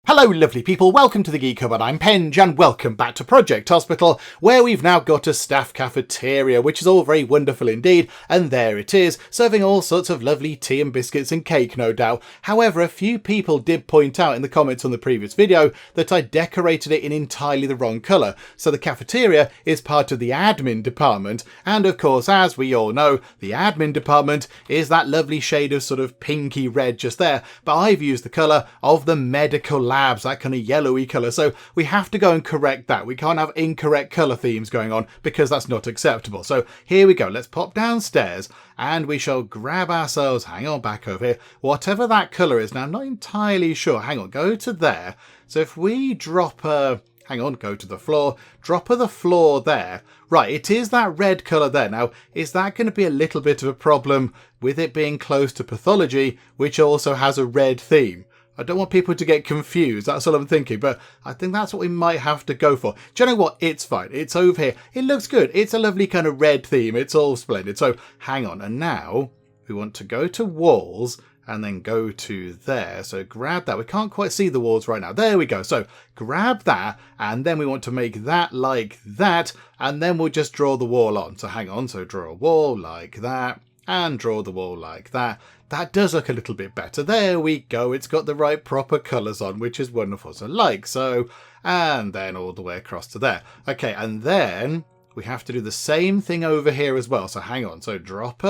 Hello lovely people, welcome to the Geek Hub, and I'm Penge, and welcome back to Project Hospital, where we've now got a staff cafeteria, which is all very wonderful indeed, and there it is, serving all sorts of lovely tea and biscuits and cake, no doubt. However, a few people did point out in the comments on the previous video that I decorated it in entirely the wrong colour, so the cafeteria is part of the admin department, and of course, as we all know, the admin department is that lovely shade of sort of pinky red just there, but I've used the colour of the medical lab, that kind of yellowy colour, so we have to go and correct that. We can't have incorrect colour themes going on because that's not acceptable. So here we go, let's pop downstairs and we shall grab ourselves, hang on, back over here, whatever that colour is. Now I'm not entirely sure, hang on, go to there. So if we drop a, hang on, go to the floor, drop the floor there. Right, it is that red colour there. Now, is that going to be a little bit of a problem with it being close to pathology, which also has a red theme? I don't want people to get confused, that's all I'm thinking, but I think that's what we might have to go for. Do you know what? It's fine. It's over here. It looks good. It's a lovely kind of red theme. It's all splendid. So hang on. And now we want to go to walls and then go to there. So grab that. We can't quite see the walls right now. There we go. So grab that, and then we want to make that like that, and then we'll just draw the wall on. So hang on. So draw a wall like that and draw the wall like that. That does look a little bit better. There we go. It's got the right proper colours on, which is wonderful. So like so, and then all the way across to there. Okay, and then we have to do the same thing over here as well. So hang on. So drop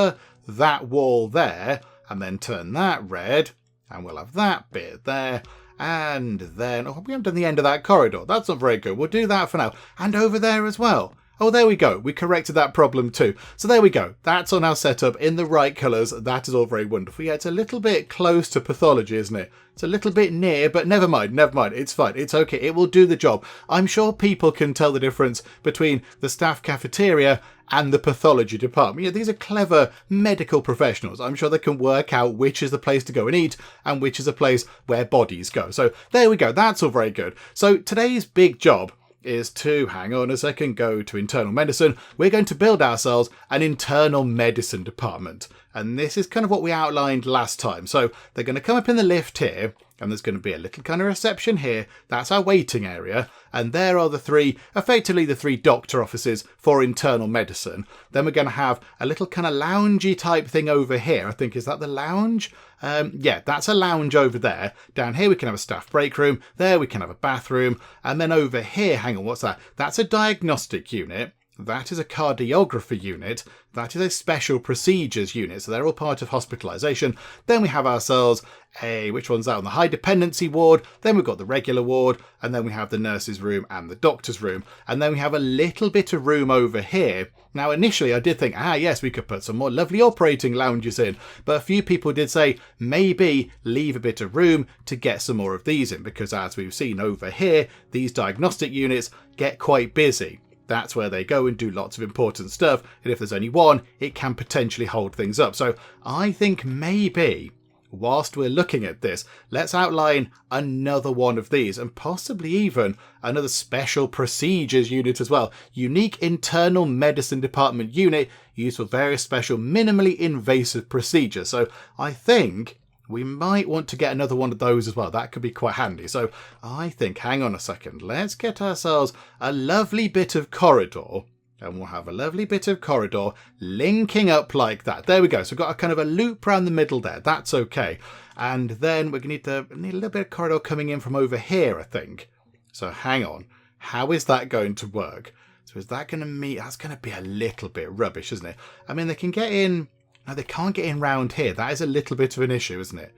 that wall there, and then turn that red, and we'll have that bit there. And then, oh, we haven't done the end of that corridor. That's not very good. We'll do that for now. And over there as well. Oh, there we go. We corrected that problem too. So there we go. That's all now set up in the right colours. That is all very wonderful. Yeah, it's a little bit close to pathology, isn't it? It's a little bit near, but never mind. Never mind. It's fine. It's okay. It will do the job. I'm sure people can tell the difference between the staff cafeteria and the pathology department. Yeah, these are clever medical professionals. I'm sure they can work out which is the place to go and eat and which is a place where bodies go. So there we go. That's all very good. So today's big job is to, hang on a second, go to internal medicine. We're going to build ourselves an internal medicine department. And this is kind of what we outlined last time. So they're going to come up in the lift here, and there's going to be a little kind of reception here. That's our waiting area. And there are effectively the three doctor offices for internal medicine. Then we're going to have a little kind of loungy type thing over here. I think, is that the lounge? Yeah, that's a lounge over there. Down here we can have a staff break room. There we can have a bathroom. And then over here, hang on, what's that? That's a diagnostic unit. That is a cardiography unit. That is a special procedures unit. So they're all part of hospitalization. Then we have ourselves which one's that? On the high dependency ward. Then we've got the regular ward. And then we have the nurse's room and the doctor's room. And then we have a little bit of room over here. Now, initially I did think, yes, we could put some more lovely operating lounges in. But a few people did say, maybe leave a bit of room to get some more of these in. Because as we've seen over here, these diagnostic units get quite busy. That's where they go and do lots of important stuff. And if there's only one, it can potentially hold things up. So I think maybe, whilst we're looking at this, let's outline another one of these, and possibly even another special procedures unit as well. Unique internal medicine department unit used for various special minimally invasive procedures. So I think we might want to get another one of those as well. That could be quite handy. So I think, hang on a second, let's get ourselves a lovely bit of corridor. And we'll have a lovely bit of corridor linking up like that. There we go. So we've got a kind of a loop around the middle there. That's okay. And then we're going to need a little bit of corridor coming in from over here, I think. So hang on. How is that going to work? So is that going to meet? That's going to be a little bit rubbish, isn't it? I mean, they can get in. No, they can't get in round here. That is a little bit of an issue, isn't it?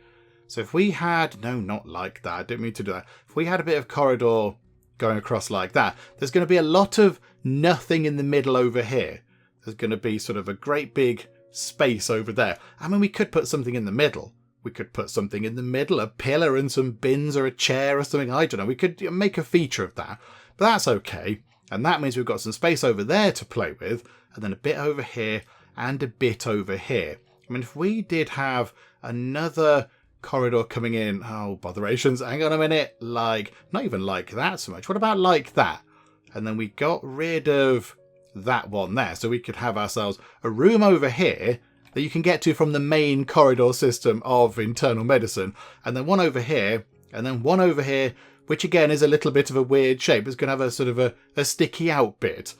So if we had, no, not like that. I didn't mean to do that. If we had a bit of corridor going across like that, there's going to be a lot of nothing in the middle over here. There's going to be sort of a great big space over there. I mean, we could put something in the middle. We could put something in the middle, a pillar and some bins or a chair or something. I don't know. We could make a feature of that. But that's okay. And that means we've got some space over there to play with. And then a bit over here. And a bit over here. I mean, if we did have another corridor coming in, oh, botherations, hang on a minute, like, not even like that so much. What about like that? And then we got rid of that one there. So we could have ourselves a room over here that you can get to from the main corridor system of internal medicine. And then one over here And then one over here, which again is a little bit of a weird shape. It's going to have a sort of a sticky out bit.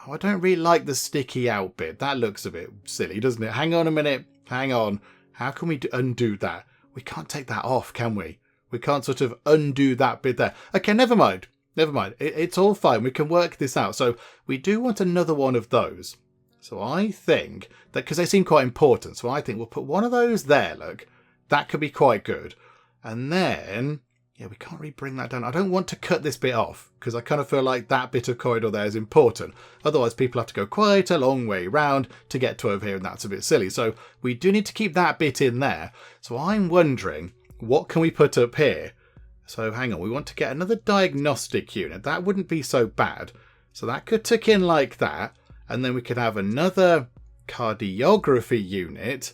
Oh, I don't really like the sticky out bit. That looks a bit silly, doesn't it? Hang on a minute. Hang on. How can we undo that? We can't take that off, can we? We can't sort of undo that bit there. Okay, never mind. Never mind. It's all fine. We can work this out. So we do want another one of those. So I think that, because they seem quite important, so I think we'll put one of those there, look. That could be quite good. And then, yeah, we can't really bring that down. I don't want to cut this bit off, because I kind of feel like that bit of corridor there is important. Otherwise, people have to go quite a long way round to get to over here, and that's a bit silly. So we do need to keep that bit in there. So I'm wondering, what can we put up here? So hang on, we want to get another diagnostic unit. That wouldn't be so bad. So that could tuck in like that. And then we could have another cardiography unit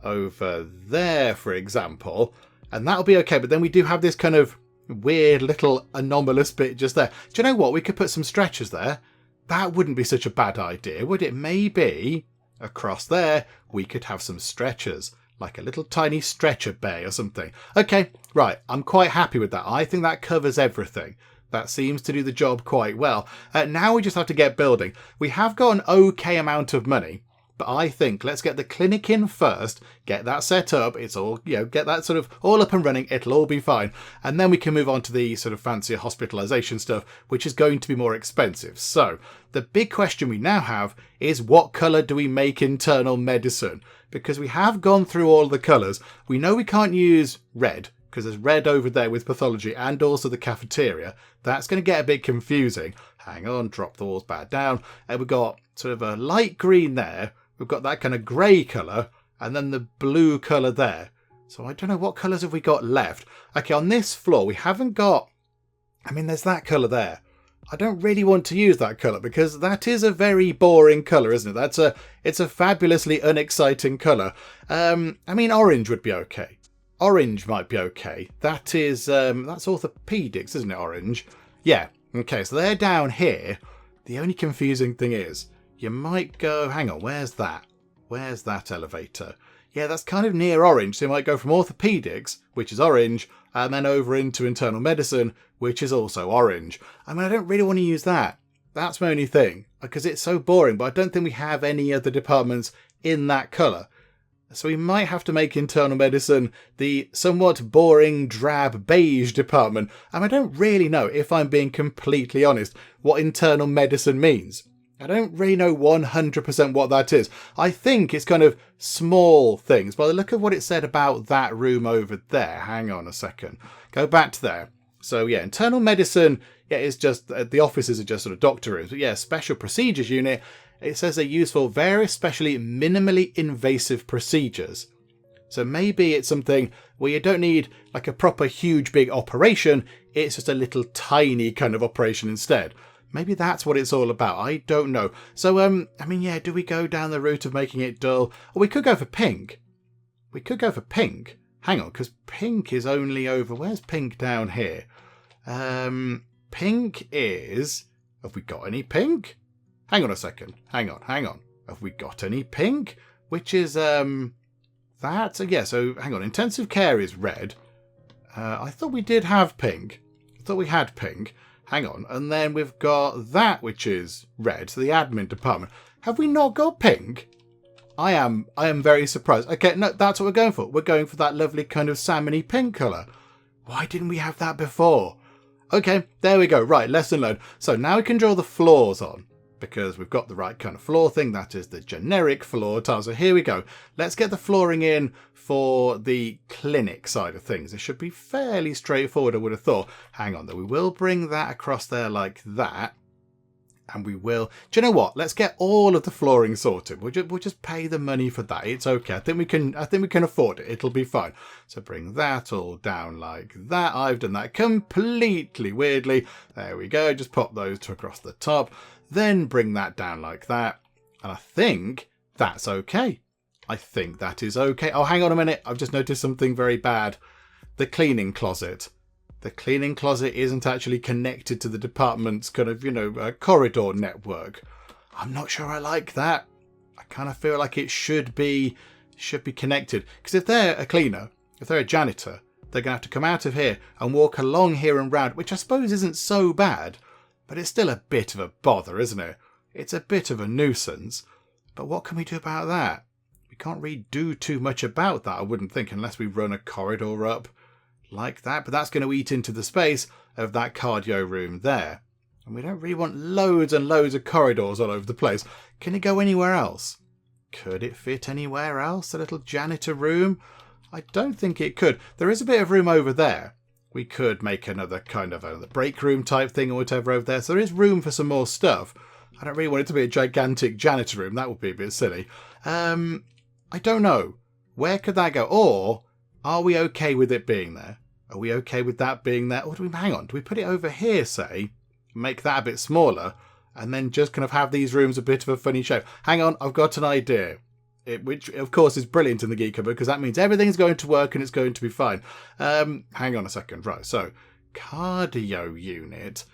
over there, for example. And that'll be okay. But then we do have this kind of weird little anomalous bit just there. Do you know what? We could put some stretchers there. That wouldn't be such a bad idea, would it? Maybe across there we could have some stretchers. Like a little tiny stretcher bay or something. Okay, right. I'm quite happy with that. I think that covers everything. That seems to do the job quite well. Now we just have to get building. We have got an okay amount of money. But I think let's get the clinic in first. Get that set up. It's all, get that sort of all up and running. It'll all be fine. And then we can move on to the sort of fancier hospitalization stuff, which is going to be more expensive. So the big question we now have is, what colour do we make internal medicine? Because we have gone through all the colours. We know we can't use red, because there's red over there with pathology and also the cafeteria. That's going to get a bit confusing. Hang on, drop the walls back down. And we've got sort of a light green there. We've got that kind of grey colour, and then the blue colour there. So I don't know, what colours have we got left? Okay, on this floor, we haven't got... I mean, there's that colour there. I don't really want to use that colour, because that is a very boring colour, isn't it? It's a fabulously unexciting colour. I mean, orange would be okay. Orange might be okay. That is, that's orthopedics, isn't it, orange? Yeah, okay, so they're down here. The only confusing thing is, you might go... Hang on, where's that? Where's that elevator? Yeah, that's kind of near orange, so you might go from orthopedics, which is orange, and then over into internal medicine, which is also orange. I mean, I don't really want to use that. That's my only thing, because it's so boring, but I don't think we have any other departments in that colour. So we might have to make internal medicine the somewhat boring, drab, beige department. And I don't really know, if I'm being completely honest, what internal medicine means. I don't really know 100% what that is. I think it's kind of small things. By the look of what it said about that room over there. Hang on a second. Go back to there. So yeah, internal medicine, yeah, is just, the offices are just sort of doctor rooms. But yeah, special procedures unit, it says they're used for very especially minimally invasive procedures. So maybe it's something where you don't need like a proper huge big operation. It's just a little tiny kind of operation instead. Maybe that's what it's all about. I don't know. So, I mean, yeah, do we go down the route of making it dull? Or we could go for pink. We could go for pink. Hang on, because pink is only over... Where's pink down here? Pink is... Have we got any pink? Hang on a second. Hang on. Have we got any pink? Which is, that? Yeah, so, hang on. Intensive care is red. I thought we did have pink. I thought we had pink. Hang on. And then we've got that, which is red. So the admin department. Have we not got pink? I am very surprised. Okay, no, that's what we're going for. We're going for that lovely kind of salmony pink colour. Why didn't we have that before? Okay, there we go. Right, lesson learned. So now we can draw the floors on, because we've got the right kind of floor thing. That is the generic floor tile. So here we go. Let's get the flooring in for the clinic side of things. It should be fairly straightforward, I would have thought. Hang on, though. We will bring that across there like that. And we will... Do you know what? Let's get all of the flooring sorted. We'll just pay the money for that. It's okay. I think we can afford it. It'll be fine. So bring that all down like that. I've done that completely weirdly. There we go. Just pop those two across the top. Then bring that down like that. And I think that's okay. I think that is okay. Oh, hang on a minute. I've just noticed something very bad. The cleaning closet. The cleaning closet isn't actually connected to the department's kind of, corridor network. I'm not sure I like that. I kind of feel like it should be connected. Because if they're a cleaner, if they're a janitor, they're going to have to come out of here and walk along here and round, which I suppose isn't so bad, but it's still a bit of a bother, isn't it? It's a bit of a nuisance. But what can we do about that? We can't really do too much about that, I wouldn't think, unless we run a corridor up like that. But that's going to eat into the space of that cardio room there. And we don't really want loads and loads of corridors all over the place. Can it go anywhere else? Could it fit anywhere else? A little janitor room? I don't think it could. There is a bit of room over there. We could make another kind of a break room type thing or whatever over there. So there is room for some more stuff. I don't really want it to be a gigantic janitor room. That would be a bit silly. I don't know. Where could that go? Or are we okay with it being there? Are we okay with that being there? Or do we, hang on, do we put it over here, say, make that a bit smaller, and then just kind of have these rooms a bit of a funny shape? Hang on, I've got an idea. Which, of course, is brilliant in the Geek Cupboard, because that means everything's going to work and it's going to be fine. Hang on a second. Right, so, cardio unit.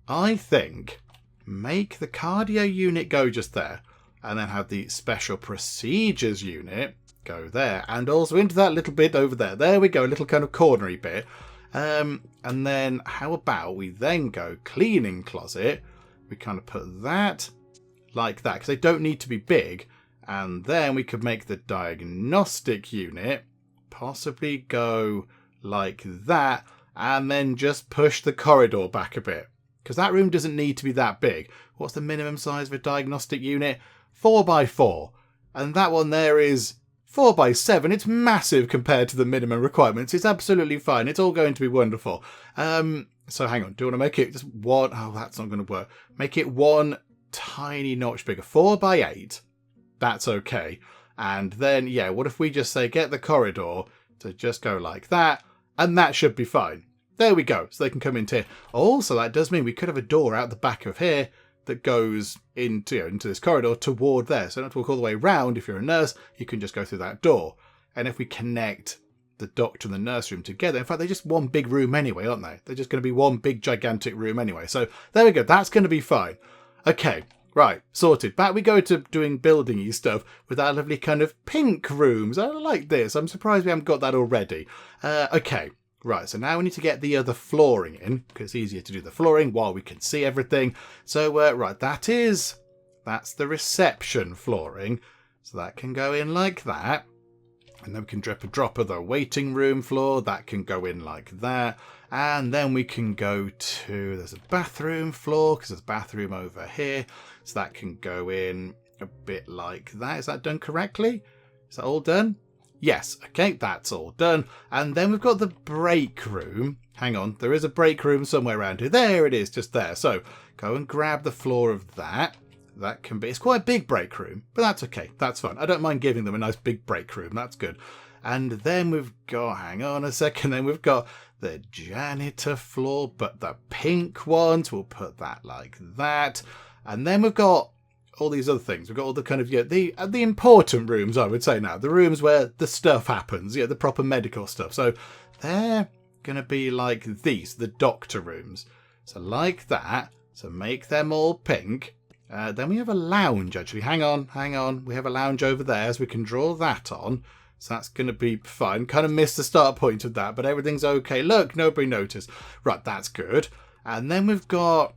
I think make the cardio unit go just there, and then have the special procedures unit go there, and also into that little bit over there. There we go, a little kind of cornery bit. And then how about we then go cleaning closet? We kind of put that like that, because they don't need to be big. And then we could make the diagnostic unit possibly go like that, and then just push the corridor back a bit, because that room doesn't need to be that big. What's the minimum size of a diagnostic unit? 4x4. And that one there is 4x7. It's massive compared to the minimum requirements. It's absolutely fine. It's all going to be wonderful. So hang on. Do you want to make it just one? Oh, that's not going to work. Make it one tiny notch bigger. 4x8. That's okay. And then, yeah, what if we just say get the corridor to just go like that, and that should be fine. There we go. So they can come into here. Also, that does mean we could have a door out the back of here that goes into this corridor toward there. So you don't have to walk all the way round. If you're a nurse, you can just go through that door. And if we connect the doctor and the nurse room together, in fact, they're just one big room anyway, aren't they? They're just going to be one big gigantic room anyway. So there we go. That's going to be fine. Okay. Right, sorted. Back we go to doing building-y stuff with our lovely kind of pink rooms. I like this. I'm surprised we haven't got that already. Okay, right, so now we need to get the other flooring in, because it's easier to do the flooring while we can see everything. So, right, that's the reception flooring. So that can go in like that. And then we can drop a drop of the waiting room floor. That can go in like that. And then we can go to, there's a bathroom floor, because there's a bathroom over here. So that can go in a bit like that. Is that done correctly? Is that all done? Yes. Okay, that's all done. And then we've got the break room. Hang on, there is a break room somewhere around here. There it is, just there. So go and grab the floor of that. That can be, it's quite a big break room, but that's okay. That's fine. I don't mind giving them a nice big break room. That's good. And then we've got, hang on a second, then we've got the janitor floor, but the pink ones, we'll put that like that. And then we've got all these other things. We've got all the kind of, the important rooms, I would say now. The rooms where the stuff happens, the proper medical stuff. So they're going to be like these, the doctor rooms. So like that. So make them all pink. Then we have a lounge, actually. Hang on. We have a lounge over there, so we can draw that on. So that's going to be fine. Kind of missed the start point of that, but everything's okay. Look, nobody noticed. Right, that's good. And then we've got,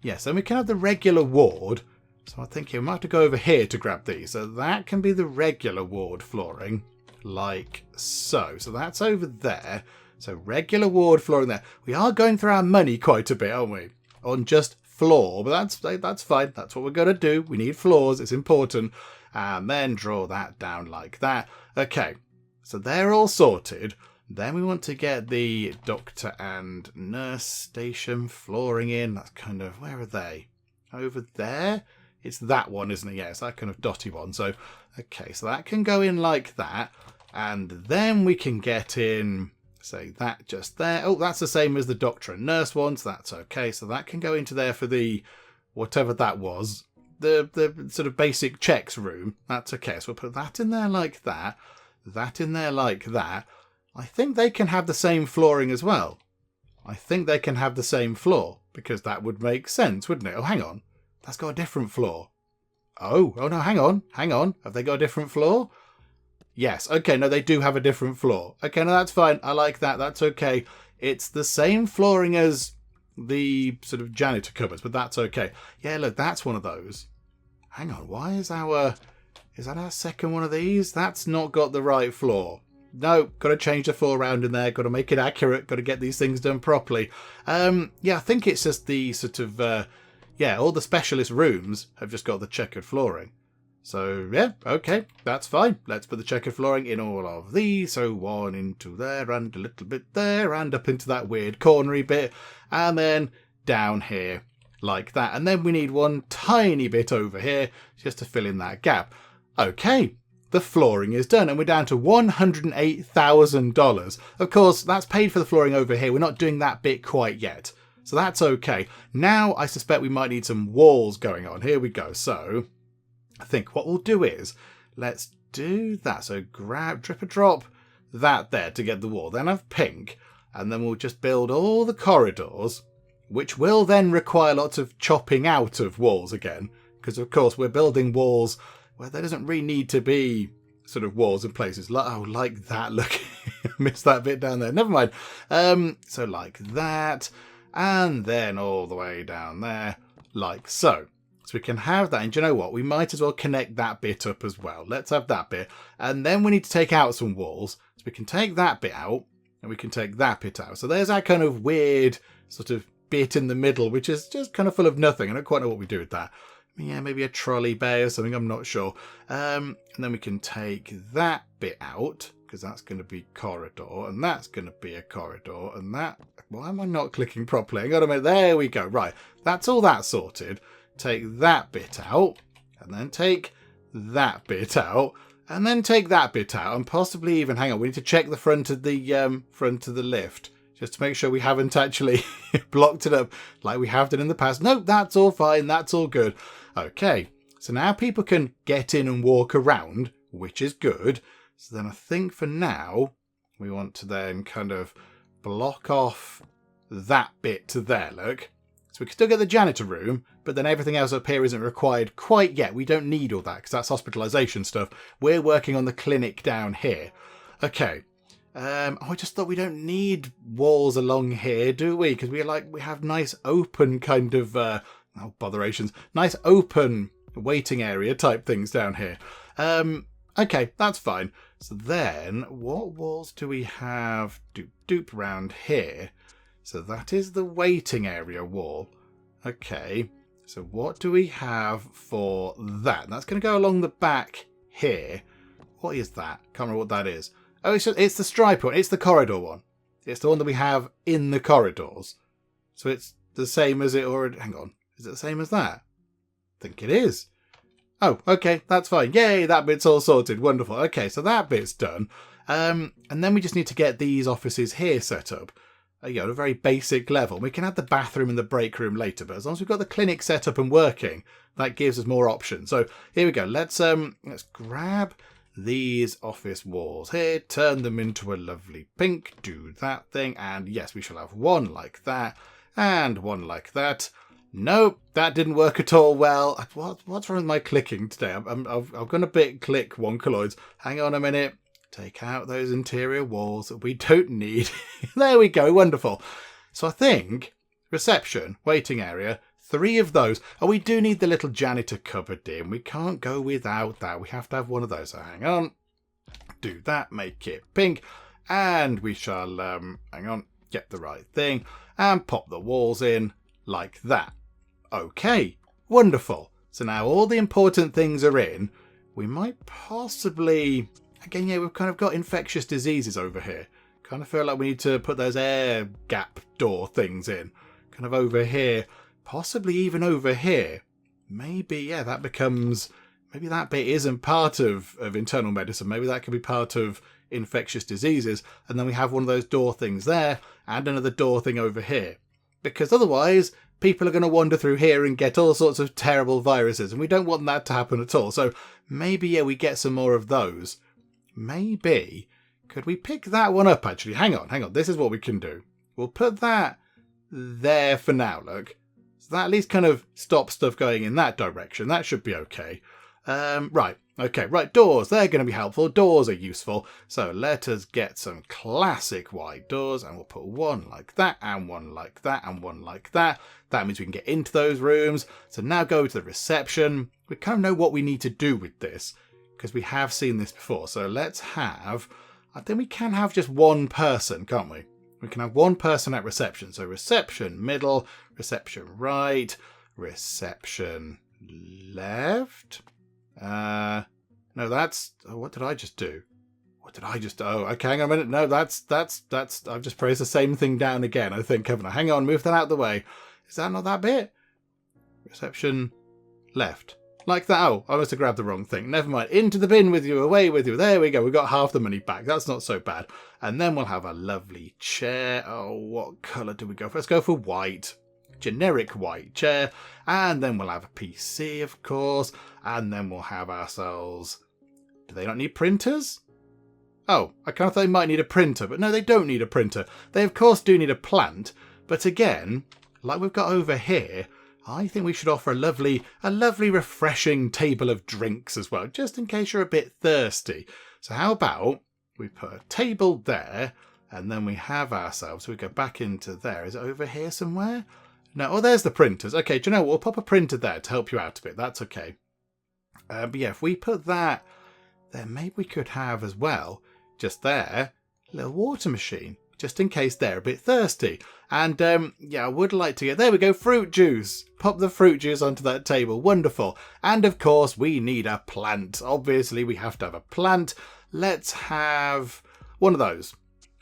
yes, then we can have the regular ward. So I think we might have to go over here to grab these. So that can be the regular ward flooring, like so. So that's over there. So regular ward flooring there. We are going through our money quite a bit, aren't we? On just floor, but that's fine. That's what we're going to do. We need floors. It's important. And then draw that down like that. Okay, so they're all sorted. Then we want to get the doctor and nurse station flooring in. That's kind of, where are they? Over there? It's that one, isn't it? Yeah, it's that kind of dotty one. So, okay, so that can go in like that. And then we can get in, say, that just there. Oh, that's the same as the doctor and nurse ones. That's okay. So that can go into there for the, whatever that was. The sort of basic checks room. That's okay. So we'll put that in there like that. That in there like that. I think they can have the same flooring as well. I think they can have the same floor, because that would make sense, wouldn't it? Oh, hang on. That's got a different floor. Oh no, hang on. Have they got a different floor? Yes, okay, no, they do have a different floor. Okay, no, that's fine. I like that. That's okay. It's the same flooring as the sort of janitor cupboards, but that's okay. Yeah, look, that's one of those. Hang on, why is is that our second one of these? That's not got the right floor. No, got to change the floor around in there. Got to make it accurate. Got to get these things done properly. Yeah, I think it's just the sort of, all the specialist rooms have just got the checkered flooring. So, yeah, okay, that's fine. Let's put the checkered flooring in all of these. So one into there and a little bit there and up into that weird cornery bit. And then down here like that. And then we need one tiny bit over here just to fill in that gap. Okay, the flooring is done and we're down to $108,000. Of course, that's paid for the flooring over here. We're not doing that bit quite yet. So that's okay. Now I suspect we might need some walls going on. Here we go. So I think what we'll do is let's do that. So grab, drip a drop that there to get the wall. Then have pink. And then we'll just build all the corridors, which will then require lots of chopping out of walls again. Because of course we're building walls where there doesn't really need to be sort of walls in places. Like that. Look, I missed that bit down there. Never mind. So like that. And then all the way down there, like so. So we can have that. And do you know what? We might as well connect that bit up as well. Let's have that bit. And then we need to take out some walls. So we can take that bit out. And we can take that bit out. So there's our kind of weird sort of bit in the middle, which is just kind of full of nothing. I don't quite know what we do with that. Yeah, maybe a trolley bay or something. I'm not sure. And then we can take that bit out, because that's going to be corridor, and that's going to be a corridor, and that... Why am I not clicking properly? Hang on a minute. There we go. Right. That's all that sorted. Take that bit out, and then take that bit out, and then take that bit out, and possibly even... Hang on. We need to check the front of the lift, just to make sure we haven't actually blocked it up like we have done in the past. No, that's all fine. That's all good. Okay, so now people can get in and walk around, which is good. So then I think for now, we want to then kind of block off that bit to there, look. So we can still get the janitor room, but then everything else up here isn't required quite yet. We don't need all that because that's hospitalization stuff. We're working on the clinic down here. Okay. I just thought we don't need walls along here, do we? Because we have nice open kind of... oh, botherations. Nice open waiting area type things down here. Okay, that's fine. So then, what walls do we have doop around here? So that is the waiting area wall. Okay, so what do we have for that? That's going to go along the back here. What is that? Can't remember what that is. Oh, it's the stripe one. It's the corridor one. It's the one that we have in the corridors. So it's the same as it already... Hang on. Is it the same as that? I think it is. Oh, okay, that's fine. Yay, that bit's all sorted. Wonderful. Okay, so that bit's done. And then we just need to get these offices here set up. At a very basic level. We can add the bathroom and the break room later, but as long as we've got the clinic set up and working, that gives us more options. So here we go. Let's grab these office walls here, turn them into a lovely pink, do that thing, and yes, we shall have one like that, and one like that. Nope, that didn't work at all well. What's wrong with my clicking today? I've gone a bit click wonkaloids. Hang on a minute. Take out those interior walls that we don't need. There we go, wonderful. So I think reception, waiting area, 3 of those. Oh, we do need the little janitor cupboard in. We can't go without that. We have to have one of those. So hang on. Do that, make it pink. And we shall, hang on, get the right thing. And pop the walls in like that. Okay, wonderful. So now all the important things are in. We might possibly... Again, yeah, we've kind of got infectious diseases over here. Kind of feel like we need to put those air gap door things in. Kind of over here. Possibly even over here. Maybe, yeah, that becomes... Maybe that bit isn't part of internal medicine. Maybe that could be part of infectious diseases. And then we have one of those door things there. And another door thing over here. Because otherwise, people are going to wander through here and get all sorts of terrible viruses. And we don't want that to happen at all. So maybe, yeah, we get some more of those. Maybe. Could we pick that one up, actually? Hang on. This is what we can do. We'll put that there for now, look. So that at least kind of stops stuff going in that direction. That should be okay. Right. Okay, right, doors, they're going to be helpful. Doors are useful. So let us get some classic wide doors, and we'll put one like that, and one like that, and one like that. That means we can get into those rooms. So now go to the reception. We kind of know what we need to do with this, because we have seen this before. So let's have, I think we can have just one person, can't we? We can have one person at reception. So reception middle, reception right, reception left. No, that's, oh, what did I just do? Oh, okay, hang on a minute. No, that's, I've just pressed the same thing down again, I think, haven't I? Hang on, move that out of the way. Is that not that bit? Reception left. Like that. Oh, I must have grabbed the wrong thing. Never mind. Into the bin with you, away with you. There we go. We got half the money back. That's not so bad. And then we'll have a lovely chair. Oh, what colour do we go for? Let's go for white. Generic white chair, and then we'll have a PC, of course, and then we'll have ourselves, do they not need printers? Oh, I kind of thought they might need a printer, but no, they don't need a printer. They of course do need a plant, but again, like we've got over here, I think we should offer a lovely refreshing table of drinks as well, just in case you're a bit thirsty. So how about we put a table there, and then we have ourselves, we go back into there. Is it over here somewhere? No, oh, there's the printers. Okay, do you know what? We'll pop a printer there to help you out a bit. That's okay. But yeah, if we put that there, maybe we could have as well, just there, a little water machine, just in case they're a bit thirsty. And yeah, I would like to get, there we go, fruit juice. Pop the fruit juice onto that table. Wonderful. And of course, we need a plant. Obviously, we have to have a plant. Let's have one of those.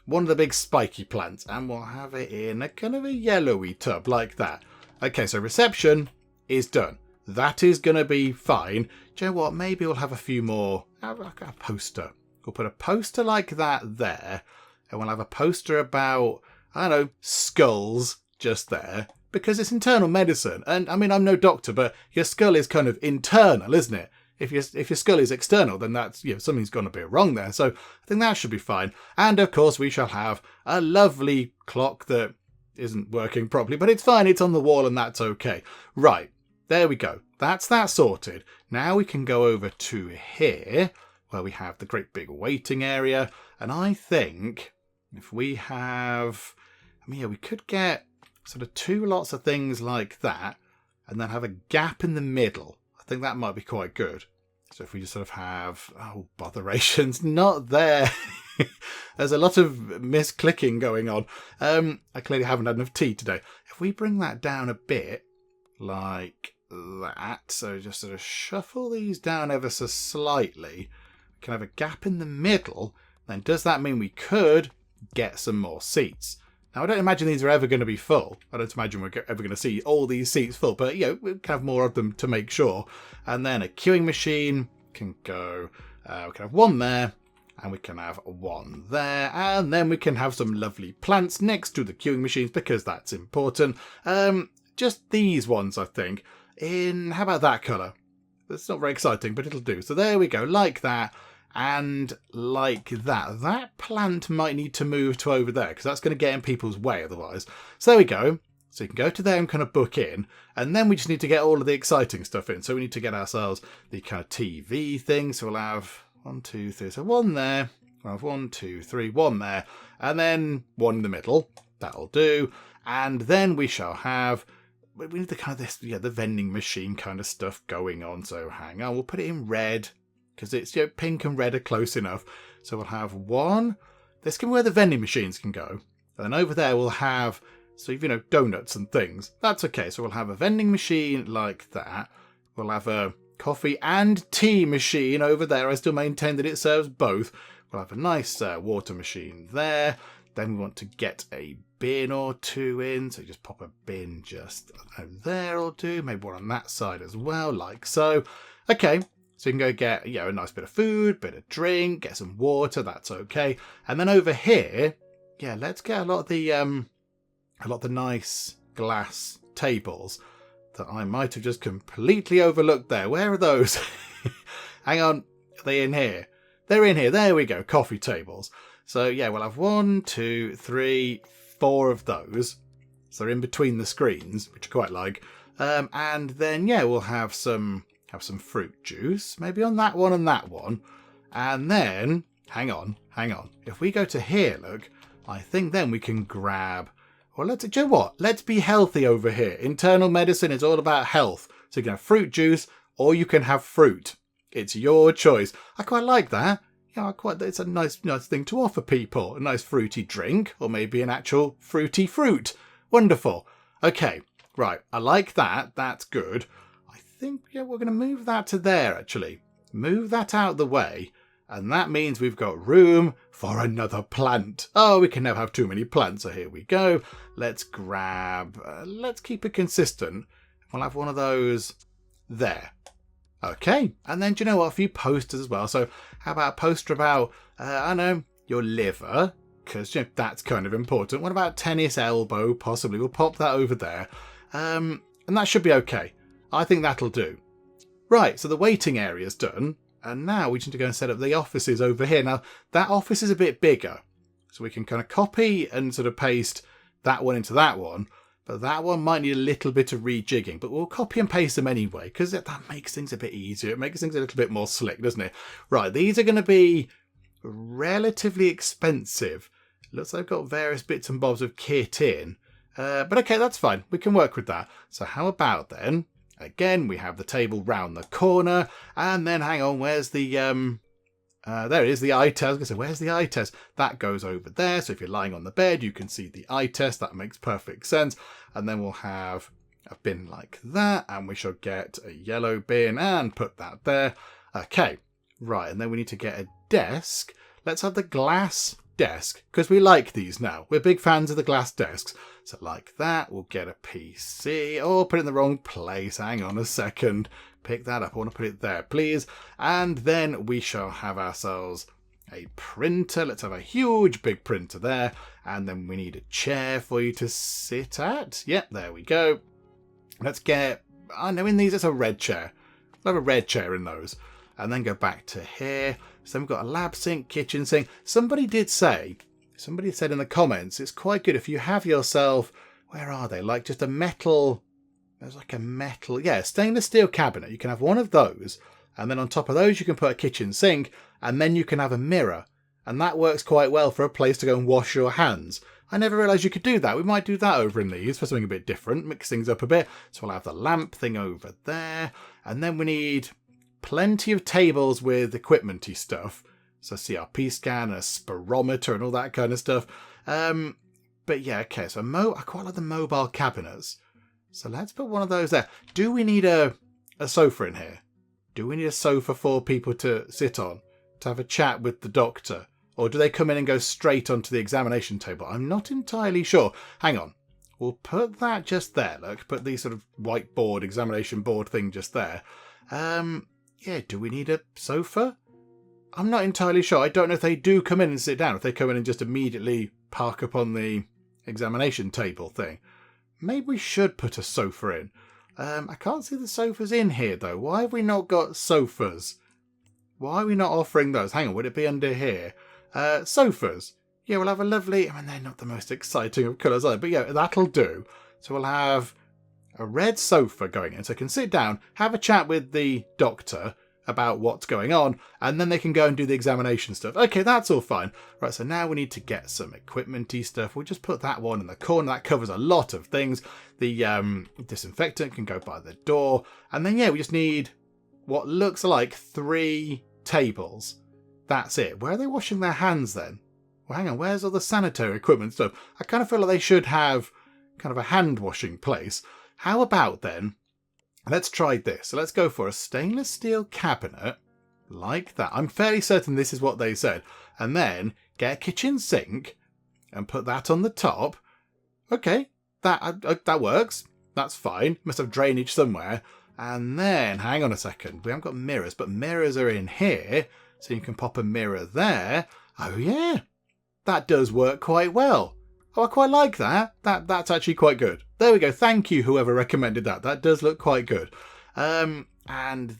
One of the big spiky plants, and we'll have it in a kind of a yellowy tub like that. Okay, so reception is done. That is going to be fine. Do you know what? Maybe we'll have a few more. A poster. We'll put a poster like that there, and we'll have a poster about, I don't know, skulls just there, because it's internal medicine. And I mean, I'm no doctor, but your skull is kind of internal, isn't it? If your skull is external, then that's, you know, something's going to be wrong there. So I think that should be fine. And of course, we shall have a lovely clock that isn't working properly, but it's fine. It's on the wall and that's okay. Right. There we go. That's that sorted. Now we can go over to here where we have the great big waiting area. And I think if we have, I mean, yeah, we could get sort of two lots of things like that and then have a gap in the middle. I think that might be quite good. So if we just sort of have, oh, botherations, not there. There's a lot of misclicking going on. I clearly haven't had enough tea today. If we bring that down a bit, like that, so just sort of shuffle these down ever so slightly, we can have a gap in the middle, then does that mean we could get some more seats? Now, I don't imagine these are ever going to be full. I don't imagine we're ever going to see all these seats full, but, you know, we can have more of them to make sure. And then a queuing machine can go, we can have one there, and we can have one there, and then we can have some lovely plants next to the queuing machines, because that's important. Just these ones, I think, in, how about that colour? That's not very exciting, but it'll do. So there we go, like that. And like that. That plant might need to move to over there because that's going to get in people's way otherwise. So there we go. So you can go to there and kind of book in. And then we just need to get all of the exciting stuff in. So we need to get ourselves the kind of TV thing. So we'll have 1, 2, 3. So one there. We'll have 1, 2, 3, one there. And then one in the middle. That'll do. And then we shall have, we need the kind of this, yeah, the vending machine kind of stuff going on. So hang on, we'll put it in red, because it's, you know, pink and red are close enough. So we'll have one. This can be where the vending machines can go. And then over there we'll have, so, you know, donuts and things. That's okay. So we'll have a vending machine like that. We'll have a coffee and tea machine over there. I still maintain that it serves both. We'll have a nice water machine there. Then we want to get a bin or two in. So just pop a bin just over there or two. Maybe one on that side as well, like so. Okay. So you can go get, you know, a nice bit of food, bit of drink, get some water, that's okay. And then over here, yeah, let's get a lot of the nice glass tables that I might have just completely overlooked there. Where are those? Hang on, are they in here? They're in here, there we go, coffee tables. So yeah, we'll have 1, 2, 3, 4 of those. So they're in between the screens, which I quite like. And then, yeah, we'll have some have some fruit juice, maybe on that one and that one. And then, hang on. If we go to here, look, I think then we can grab, well, do you know what? Let's be healthy over here. Internal medicine is all about health. So you can have fruit juice or you can have fruit. It's your choice. I quite like that. Yeah, it's a nice thing to offer people. A nice fruity drink or maybe an actual fruity fruit. Wonderful. Okay, right. I like that. That's good. I think, yeah, we're going to move that to there, actually. Move that out of the way. And that means we've got room for another plant. Oh, we can never have too many plants. So here we go. Let's grab, let's keep it consistent. We'll have one of those there. Okay. And then, do you know what? A few posters as well. So how about a poster about, I know, your liver? Because that's kind of important. What about tennis elbow? Possibly. We'll pop that over there. And that should be okay. I think that'll do. Right. So the waiting area's done. And now we need to go and set up the offices over here. Now, that office is a bit bigger. So we can kind of copy and sort of paste that one into that one. But that one might need a little bit of rejigging. But we'll copy and paste them anyway, because that makes things a bit easier. It makes things a little bit more slick, doesn't it? Right, these are going to be relatively expensive. Looks like I've got various bits and bobs of kit in. But okay, that's fine. We can work with that. So how about then? Again, we have the table round the corner, and then hang on, where's the, there it is, the eye test. I was going to say, where's the eye test? That goes over there, so if you're lying on the bed, you can see the eye test. That makes perfect sense. And then we'll have a bin like that, and we shall get a yellow bin and put that there. Okay, right, and then we need to get a desk. Let's have the glass desk, because we like these now. We're big fans of the glass desks. So like that, we'll get a PC. Oh, put it in the wrong place. Hang on a second. Pick that up. I want to put it there, please. And then we shall have ourselves a printer. Let's have a huge big printer there. And then we need a chair for you to sit at. Yep, there we go. Let's get, I know in these it's a red chair. We'll have a red chair in those. And then go back to here. So we've got a lab sink, kitchen sink. Somebody said in the comments, it's quite good if you have yourself, where are they? Like just a metal, there's like a metal, yeah, stainless steel cabinet. You can have one of those. And then on top of those, you can put a kitchen sink. And then you can have a mirror. And that works quite well for a place to go and wash your hands. I never realised you could do that. We might do that over in these for something a bit different. Mix things up a bit. So we'll have the lamp thing over there. And then we need plenty of tables with equipment-y stuff. So CRP scan, a spirometer and all that kind of stuff. But yeah, okay, so I quite like the mobile cabinets. So let's put one of those there. Do we need a sofa in here? Do we need a sofa for people to sit on, to have a chat with the doctor? Or do they come in and go straight onto the examination table? I'm not entirely sure. Hang on. We'll put that just there, look. Put the sort of whiteboard, examination board thing just there. Yeah, do we need a sofa? I'm not entirely sure. I don't know if they do come in and sit down. If they come in and just immediately park up on the examination table thing. Maybe we should put a sofa in. I can't see the sofas in here, though. Why have we not got sofas? Why are we not offering those? Hang on, would it be under here? Sofas. Yeah, we'll have a lovely... I mean, they're not the most exciting of colours either, but yeah, that'll do. So we'll have a red sofa going in, so I can sit down, have a chat with the doctor about what's going on, and then they can go and do the examination stuff. Okay, that's all fine. Right, so now we need to get some equipment-y stuff. We'll just put that one in the corner. That covers a lot of things. The disinfectant can go by the door. And then, yeah, we just need what looks like 3 tables. That's it. Where are they washing their hands then? Well, hang on, where's all the sanitary equipment stuff? I kind of feel like they should have kind of a hand-washing place. How about then, let's try this. So let's go for a stainless steel cabinet like that. I'm fairly certain this is what they said. And then get a kitchen sink and put that on the top. Okay, that works. That's fine. Must have drainage somewhere. And then, hang on a second. We haven't got mirrors, but mirrors are in here. So you can pop a mirror there. Oh yeah, that does work quite well. Oh, I quite like that. That's actually quite good. There we go. Thank you, whoever recommended that. That does look quite good. And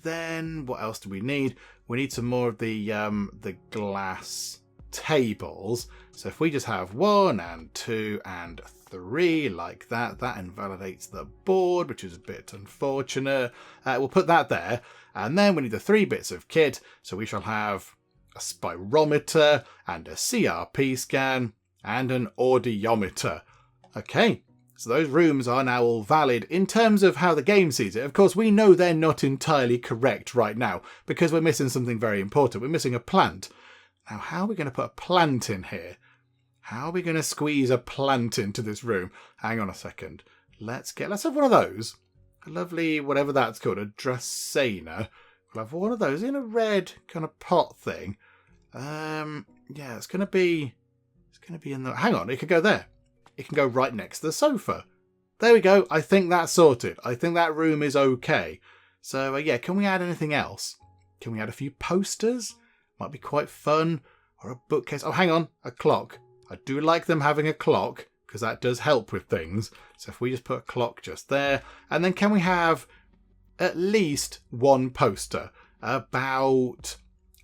then what else do we need? We need some more of the glass tables. So if we just have 1 and 2 and 3 like that, that invalidates the board, which is a bit unfortunate. We'll put that there. And then we need the 3 bits of kit. So we shall have a spirometer and a CRP scan and an audiometer. Okay, so those rooms are now all valid in terms of how the game sees it. Of course, we know they're not entirely correct right now because we're missing something very important. We're missing a plant. Now, how are we going to put a plant in here? How are we going to squeeze a plant into this room? Hang on a second. Let's have one of those. A lovely, whatever that's called, a Dracaena. We'll have one of those in a red kind of pot thing. Yeah, it's going to be in the... Hang on, it could go there. It can go right next to the sofa. There we go. I think that's sorted. I think that room is okay. So, yeah, can we add anything else? Can we add a few posters? Might be quite fun. Or a bookcase. Oh, hang on. A clock. I do like them having a clock because that does help with things. So if we just put a clock just there. And then can we have at least one poster about...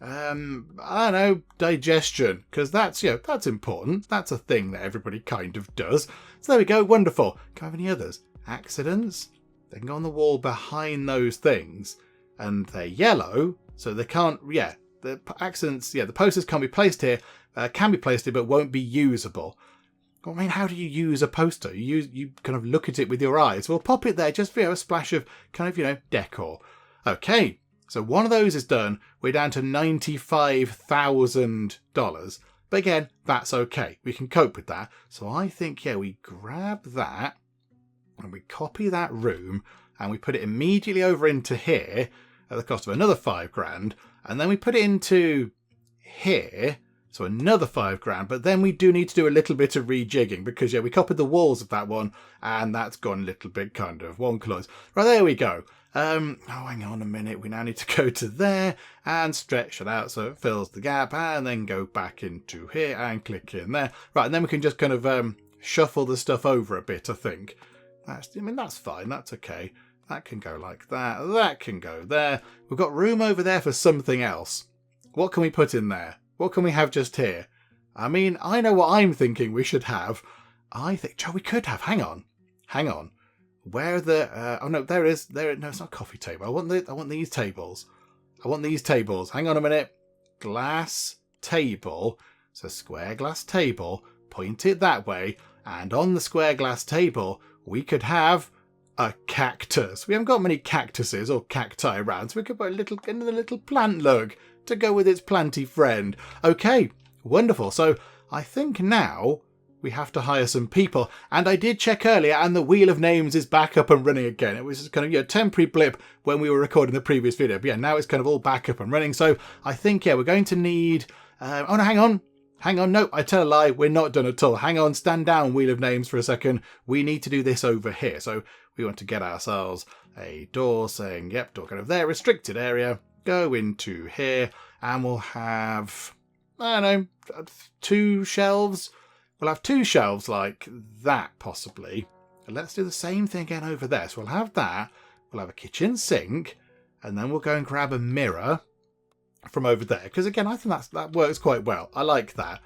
I don't know, digestion, because that's important. That's a thing that everybody kind of does. So there we go, wonderful. Can I have any others? Accidents? They can go on the wall behind those things, and they're yellow, so they can't, the accidents, the posters can't be placed here, can be placed here, but won't be usable. I mean, how do you use a poster? You kind of look at it with your eyes. Well, pop it there, just for a splash of kind of, decor. Okay. So one of those is done. We're down to $95,000. But again, that's okay. We can cope with that. So I think, we grab that and we copy that room and we put it immediately over into here at the cost of another $5,000. And then we put it into here. So another $5,000. But then we do need to do a little bit of rejigging because, we copied the walls of that one and that's gone a little bit kind of wonky. Right, there we go. Hang on a minute. We now need to go to there and stretch it out so it fills the gap and then go back into here and click in there. Right, and then we can just kind of shuffle the stuff over a bit, I think. That's fine. That's okay. That can go like that. That can go there. We've got room over there for something else. What can we put in there? What can we have just here? I know what I'm thinking we should have. I think, we could have. Hang on. Where the... oh, no, there is... No, it's not a coffee table. I want these tables. Hang on a minute. Glass table. So square glass table. Point it that way. And on the square glass table, we could have a cactus. We haven't got many cactuses or cacti around, so we could put a little plant lug to go with its planty friend. Okay, wonderful. So I think now... we have to hire some people. And I did check earlier and the Wheel of Names is back up and running again. It was just kind of a temporary blip when we were recording the previous video. But now it's kind of all back up and running. So I think, we're going to need... oh, no, hang on. No, I tell a lie. We're not done at all. Hang on, stand down, Wheel of Names, for a second. We need to do this over here. So we want to get ourselves a door saying, door kind of there, restricted area. Go into here and we'll have, 2 shelves. We'll have 2 shelves like that, possibly. And let's do the same thing again over there. So we'll have that. We'll have a kitchen sink. And then we'll go and grab a mirror from over there. Because, again, I think that works quite well. I like that.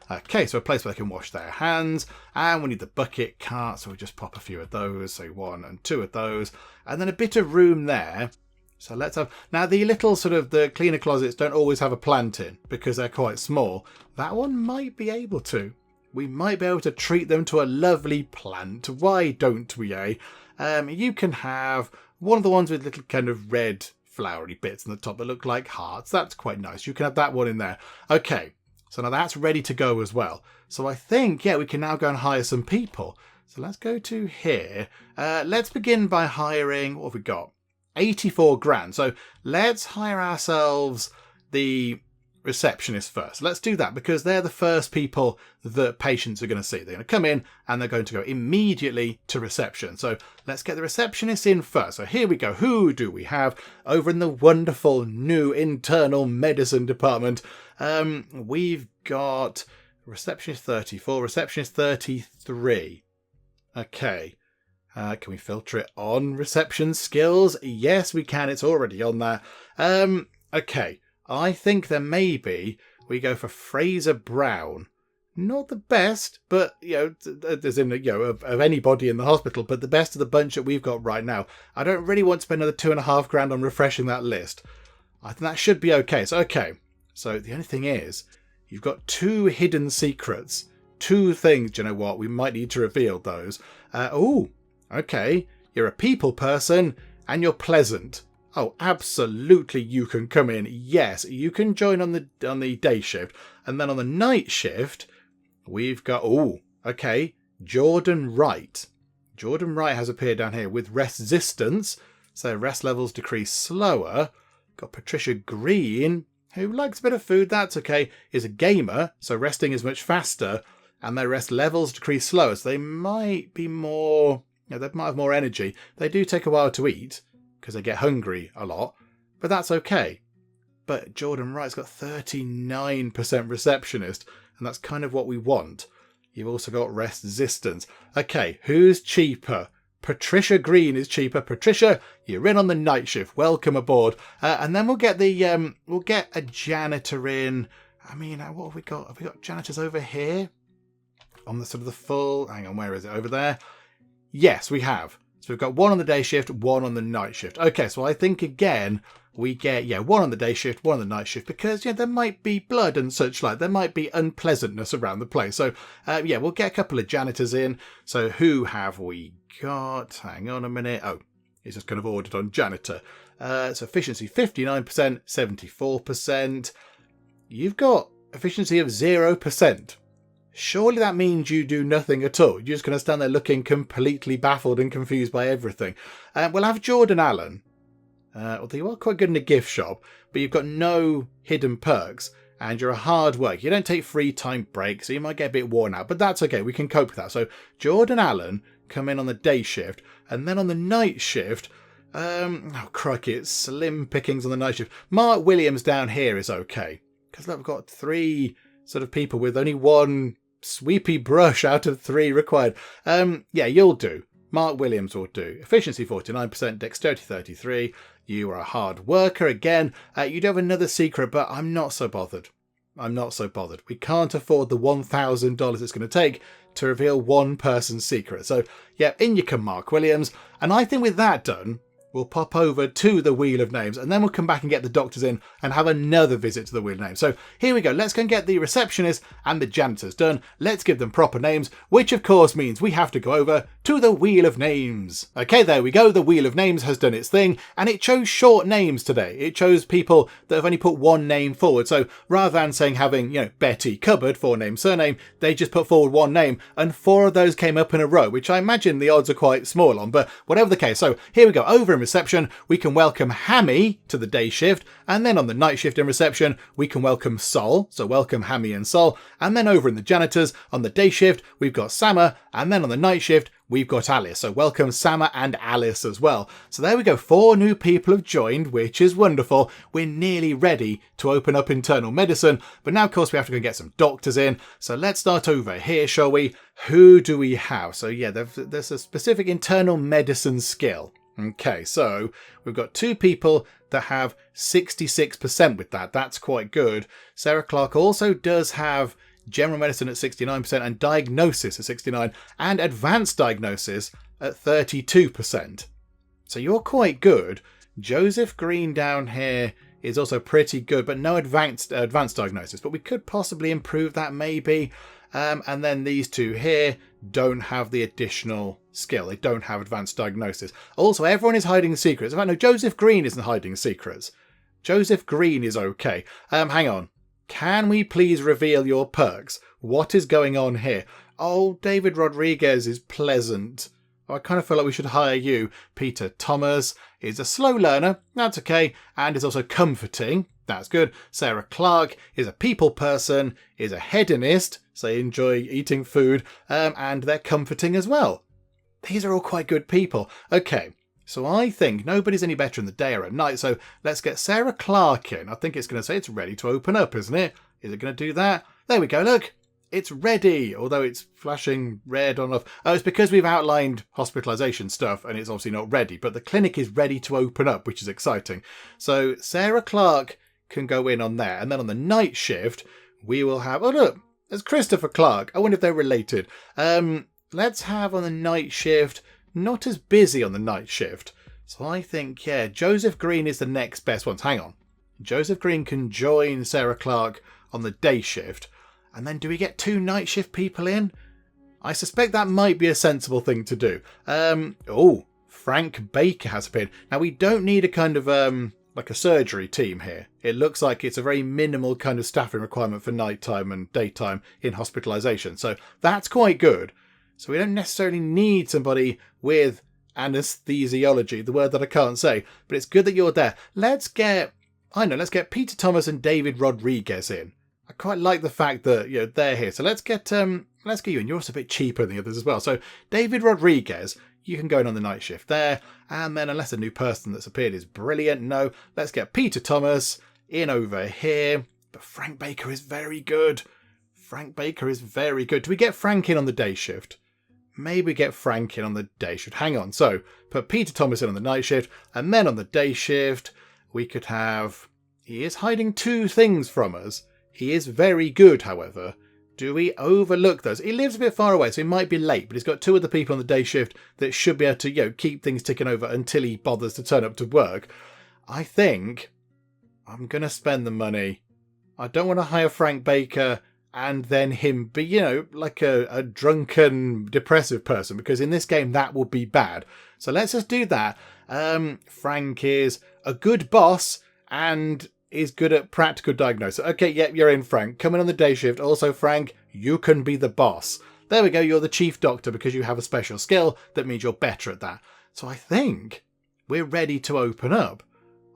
Okay, so a place where they can wash their hands. And we need the bucket cart. So we'll just pop a few of those. So 1 and 2 of those. And then a bit of room there. So let's have... Now, the little sort of the cleaner closets don't always have a plant in because they're quite small. That one might be able to. We might be able to treat them to a lovely plant. Why don't we, eh? You can have one of the ones with little kind of red flowery bits on the top that look like hearts. That's quite nice. You can have that one in there. Okay, so now that's ready to go as well. So I think, we can now go and hire some people. So let's go to here. Let's begin by hiring, what have we got? $84,000. So let's hire ourselves the receptionist first. Let's do that because they're the first people that patients are going to see. They're going to come in and they're going to go immediately to reception. So let's get the receptionist in first. So here we go. Who do we have over in the wonderful new internal medicine department? We've got receptionist 34, receptionist 33. Okay. Can we filter it on reception skills? Yes, we can. It's already on there. Okay. I think there may be... we go for Fraser Brown. Not the best, but, as in, of anybody in the hospital, but the best of the bunch that we've got right now. I don't really want to spend another $2,500 on refreshing that list. I think that should be okay. So the only thing is, you've got 2 hidden secrets. 2 things, do you know what? We might need to reveal those. Okay. You're a people person and you're pleasant. Oh, absolutely, you can come in. Yes, you can join on the day shift. And then on the night shift, we've got, Jordan Wright. Jordan Wright has appeared down here with resistance. So rest levels decrease slower. Got Patricia Green, who likes a bit of food. That's okay. Is a gamer, so resting is much faster. And their rest levels decrease slower. So they might be more, they might have more energy. They do take a while to eat because they get hungry a lot. But that's okay. But Jordan Wright's got 39% receptionist. And that's kind of what we want. You've also got resistance. Okay, who's cheaper? Patricia Green is cheaper. Patricia, you're in on the night shift. Welcome aboard. And then we'll get we'll get a janitor in. I mean, what have we got? Have we got janitors over here? On the sort of the full... Hang on, where is it? Over there? Yes, we have. So we've got 1 on the day shift, 1 on the night shift. Okay, so I think again... we get, 1 on the day shift, 1 on the night shift, because, there might be blood and such like. There might be unpleasantness around the place. So, we'll get a couple of janitors in. So, who have we got? Hang on a minute. Oh, he's just kind of ordered on janitor. So, efficiency 59%, 74%. You've got efficiency of 0%. Surely that means you do nothing at all. You're just going to stand there looking completely baffled and confused by everything. We'll have Jordan Allen. Although you are quite good in a gift shop, but you've got no hidden perks and you're a hard worker. You don't take free time breaks, so you might get a bit worn out, but that's okay. We can cope with that. So Jordan Allen come in on the day shift, and then on the night shift, crikey, it's slim pickings on the night shift. Mark Williams down here is okay. Because look, we've got 3 sort of people with only 1 sweepy brush out of 3 required. You'll do. Mark Williams will do. Efficiency 49%, dexterity 33. You are a hard worker again. You do have another secret, but I'm not so bothered. We can't afford the $1,000 it's going to take to reveal one person's secret. So, in you come, Mark Williams. And I think with that done, we'll pop over to the Wheel of Names, and then we'll come back and get the doctors in and have another visit to the Wheel of Names. So here we go. Let's go and get the receptionist and the janitors done. Let's give them proper names, which of course means we have to go over to the Wheel of Names. Okay, there we go. The Wheel of Names has done its thing, and it chose short names today. It chose people that have only put 1 name forward. So rather than saying having, Betty Cupboard, 4-name surname, they just put forward 1 name, and 4 of those came up in a row, which I imagine the odds are quite small on, but whatever the case. So here we go. Over in reception, we can welcome Hammy to the day shift, and then on the night shift in reception, we can welcome Sol. So welcome Hammy and Sol. And then over in the janitors, on the day shift, we've got Sama, and then on the night shift, we've got Alice. So welcome Sama and Alice as well. So there we go. 4 new people have joined, which is wonderful. We're nearly ready to open up internal medicine, but now of course we have to go and get some doctors in. So let's start over here, shall we? Who do we have? So there's a specific internal medicine skill. Okay, so we've got 2 people that have 66% with that. That's quite good. Sarah Clark also does have general medicine at 69% and diagnosis at 69% and advanced diagnosis at 32%. So you're quite good. Joseph Green down here is also pretty good, but no advanced diagnosis. But we could possibly improve that maybe. And then these 2 here don't have the additional skill. They don't have advanced diagnosis. Also, everyone is hiding secrets. In fact, no, Joseph Green isn't hiding secrets. Joseph Green is okay. Hang on. Can we please reveal your perks? What is going on here? Oh, David Rodriguez is pleasant. I kind of feel like we should hire you. Peter Thomas is a slow learner. That's okay. And is also comforting. That's good. Sarah Clark is a people person, is a hedonist, so they enjoy eating food, and they're comforting as well. These are all quite good people. Okay, so I think nobody's any better in the day or at night, so let's get Sarah Clark in. I think it's going to say it's ready to open up, isn't it? Is it going to do that? There we go, look. It's ready, although it's flashing red on off. Oh, it's because we've outlined hospitalization stuff and it's obviously not ready, but the clinic is ready to open up, which is exciting. So Sarah Clark can go in on there. And then on the night shift, we will have... Oh, look, there's Christopher Clark. I wonder if they're related. Let's have on the night shift... Not as busy on the night shift. So I think, yeah, Joseph Green is the next best one. Hang on. Joseph Green can join Sarah Clark on the day shift. And then do we get 2 night shift people in? I suspect that might be a sensible thing to do. Frank Baker has appeared. Now, we don't need a kind of, like a surgery team here. It looks like it's a very minimal kind of staffing requirement for nighttime and daytime in hospitalization. So that's quite good. So we don't necessarily need somebody with anesthesiology, the word that I can't say, but it's good that you're there. Let's get Peter Thomas and David Rodriguez in. I quite like the fact that, they're here. So let's get you in. You're also a bit cheaper than the others as well. So David Rodriguez, you can go in on the night shift there. And then unless a new person that's appeared is brilliant, no, let's get Peter Thomas in over here. But Frank Baker is very good. Do we get Frank in on the day shift? Maybe get Frank in on the day shift. Hang on. So put Peter Thomas in on the night shift. And then on the day shift, we could have... He is hiding 2 things from us. He is very good, however. Do we overlook those? He lives a bit far away, so he might be late. But he's got 2 other people on the day shift that should be able to, keep things ticking over until he bothers to turn up to work. I think I'm going to spend the money. I don't want to hire Frank Baker... and then him be, like a drunken, depressive person, because in this game that would be bad. So let's just do that. Frank is a good boss and is good at practical diagnosis. Okay, yep, you're in, Frank. Come in on the day shift. Also, Frank, you can be the boss. There we go, you're the chief doctor because you have a special skill that means you're better at that. So I think we're ready to open up.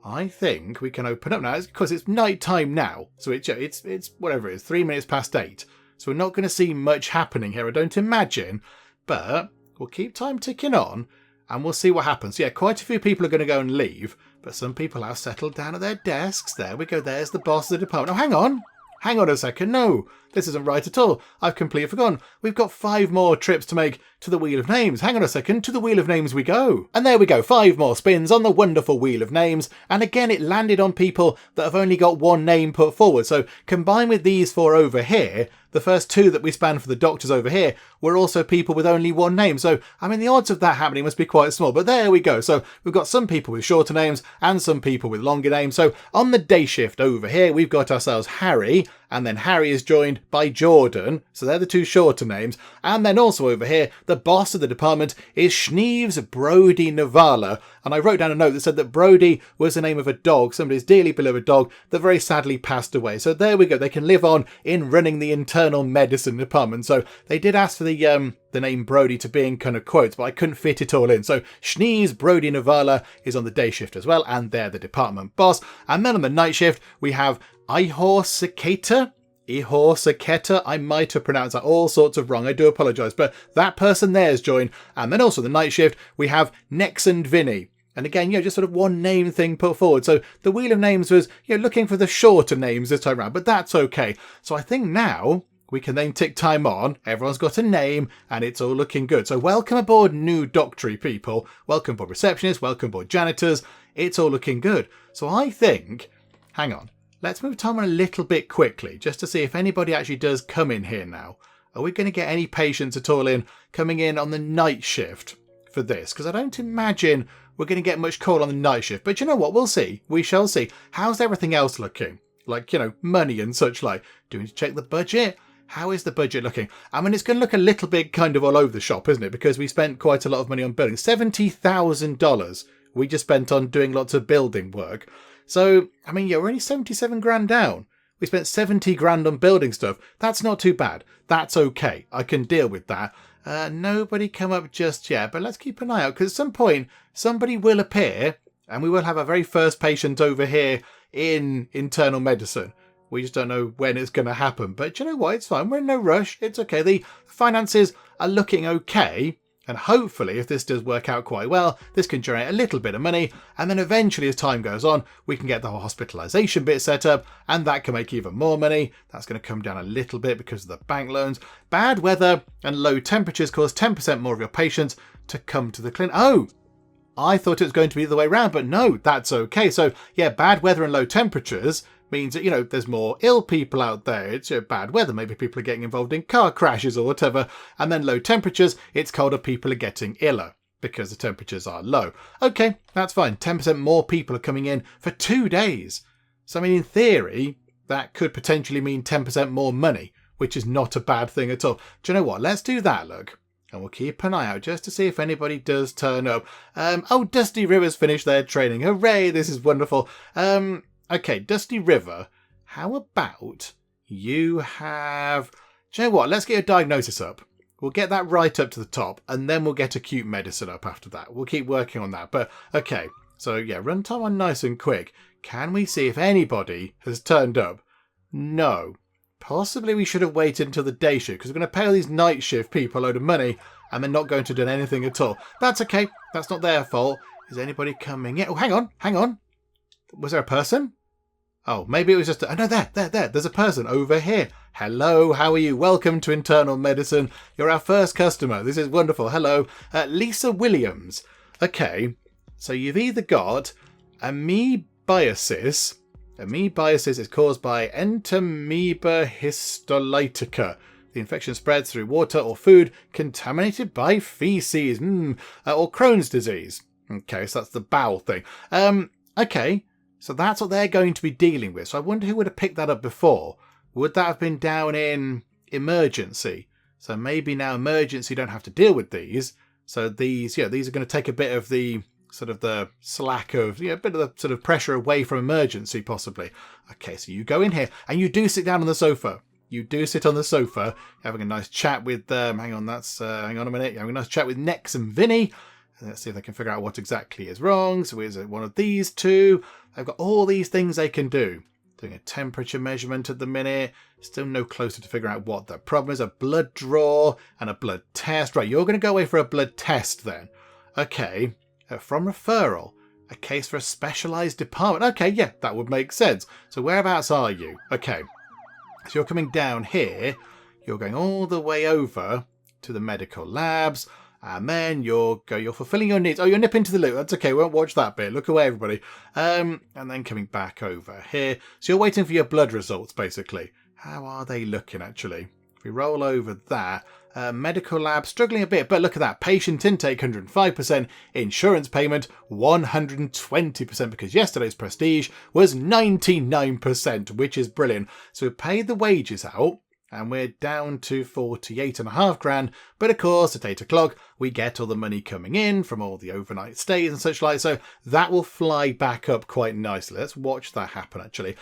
I think we can open up now because it's night time now. So it's whatever it is, 3 minutes past 8. So we're not going to see much happening here, I don't imagine. But we'll keep time ticking on and we'll see what happens. Yeah, quite a few people are going to go and leave, but some people have settled down at their desks. There we go. There's the boss of the department. Oh, hang on. Hang on a second. No, this isn't right at all. I've completely forgotten. We've got 5 more trips to make to the Wheel of Names. Hang on a second. To the Wheel of Names we go. And there we go. 5 more spins on the wonderful Wheel of Names. And again, it landed on people that have only got 1 name put forward. So combined with these 4 over here, the first 2 that we spanned for the doctors over here were also people with only 1 name. So, I mean, the odds of that happening must be quite small. But there we go. So we've got some people with shorter names and some people with longer names. So on the day shift over here, we've got ourselves Harry. And then Harry is joined by Jordan. So they're the 2 shorter names. And then also over here, the boss of the department is Schneeves Brody Navala. And I wrote down a note that said that Brody was the name of a dog, somebody's dearly beloved dog that very sadly passed away. So there we go. They can live on in running the internal medicine department. So they did ask for the name Brody to be in kind of quotes, but I couldn't fit it all in. So Schneeves Brody Navala is on the day shift as well. And they're the department boss. And then on the night shift, we have Ihor Saketa, I might have pronounced that all sorts of wrong. I do apologise, but that person there's joined. And then also the night shift, we have Nex and Vinny. And again, just sort of 1 name thing put forward. So the Wheel of Names was, looking for the shorter names this time around, but that's okay. So I think now we can then tick time on. Everyone's got a name and it's all looking good. So welcome aboard new doctory people. Welcome aboard receptionists. Welcome aboard janitors. It's all looking good. So I think, hang on. Let's move time on a little bit quickly, just to see if anybody actually does come in here now. Are we going to get any patients at all coming in on the night shift for this? Because I don't imagine we're going to get much call on the night shift. But you know what? We'll see. We shall see. How's everything else looking? Like, money and such like. Do we need to check the budget? How is the budget looking? I mean, it's going to look a little bit kind of all over the shop, isn't it? Because we spent quite a lot of money on building. $70,000 we just spent on doing lots of building work. So, I mean, we're only 77 grand down. We spent 70 grand on building stuff. That's not too bad. That's okay. I can deal with that. Nobody come up just yet, but let's keep an eye out because at some point somebody will appear and we will have our very first patient over here in internal medicine. We just don't know when it's going to happen. But you know what? It's fine. We're in no rush. It's okay. The finances are looking okay. And hopefully, if this does work out quite well, this can generate a little bit of money. And then eventually, as time goes on, we can get the whole hospitalization bit set up. And that can make even more money. That's going to come down a little bit because of the bank loans. Bad weather and low temperatures cause 10% more of your patients to come to the clinic. Oh, I thought it was going to be the other way around, but no, that's okay. So yeah, bad weather and low temperatures means that, there's more ill people out there. It's bad weather. Maybe people are getting involved in car crashes or whatever. And then low temperatures, it's colder, people are getting iller because the temperatures are low. Okay, that's fine. 10% more people are coming in for 2 days. So, I mean, in theory, that could potentially mean 10% more money, which is not a bad thing at all. Do you know what? Let's do that, look. And we'll keep an eye out just to see if anybody does turn up. Dusty River's finished their training. Hooray, this is wonderful. Okay, Dusty River, how about you have... Do you know what? Let's get a diagnosis up. We'll get that right up to the top, and then we'll get acute medicine up after that. We'll keep working on that. But, okay, so yeah, run time on nice and quick. Can we see if anybody has turned up? No. Possibly we should have waited until the day shift, because we're going to pay all these night shift people a load of money, and they're not going to do anything at all. That's okay. That's not their fault. Is anybody coming in? Oh, hang on. Was there a person? Oh, maybe it was just... Oh, no, there. There's a person over here. Hello, how are you? Welcome to internal medicine. You're our first customer. This is wonderful. Hello. Lisa Williams. Okay, so you've either got amoebiasis. Amoebiasis is caused by Entamoeba histolytica. The infection spreads through water or food contaminated by feces. Or Crohn's disease. Okay, so that's the bowel thing. Okay, so that's what they're going to be dealing with. So I wonder who would have picked that up before. Would that have been down in emergency? So maybe now emergency don't have to deal with these. So these are going to take a bit of the sort of the slack of, a bit of the sort of pressure away from emergency possibly. Okay, so you go in here and you do sit down on the sofa. You do sit on the sofa, having a nice chat with, hang on a minute. Having a nice chat with Nex and Vinny. Let's see if they can figure out what exactly is wrong. So is it one of these two? They've got all these things they can do. Doing a temperature measurement at the minute. Still no closer to figure out what the problem is. A blood draw and a blood test. Right, you're going to go away for a blood test then. Okay, from referral. A case for a specialised department. Okay, yeah, that would make sense. So whereabouts are you? Okay, so you're coming down here. You're going all the way over to the medical labs. And then you're fulfilling your needs. Oh, you're nipping to the loo. That's okay. We won't watch that bit. Look away, everybody. And then coming back over here. So you're waiting for your blood results, basically. How are they looking, actually? If we roll over that, medical lab struggling a bit, but look at that. Patient intake 105%, insurance payment 120%, because yesterday's prestige was 99%, which is brilliant. So we paid the wages out. And we're down to 48.5 grand. But of course, at 8 o'clock, we get all the money coming in from all the overnight stays and such like. So that will fly back up quite nicely. Let's watch that happen, actually.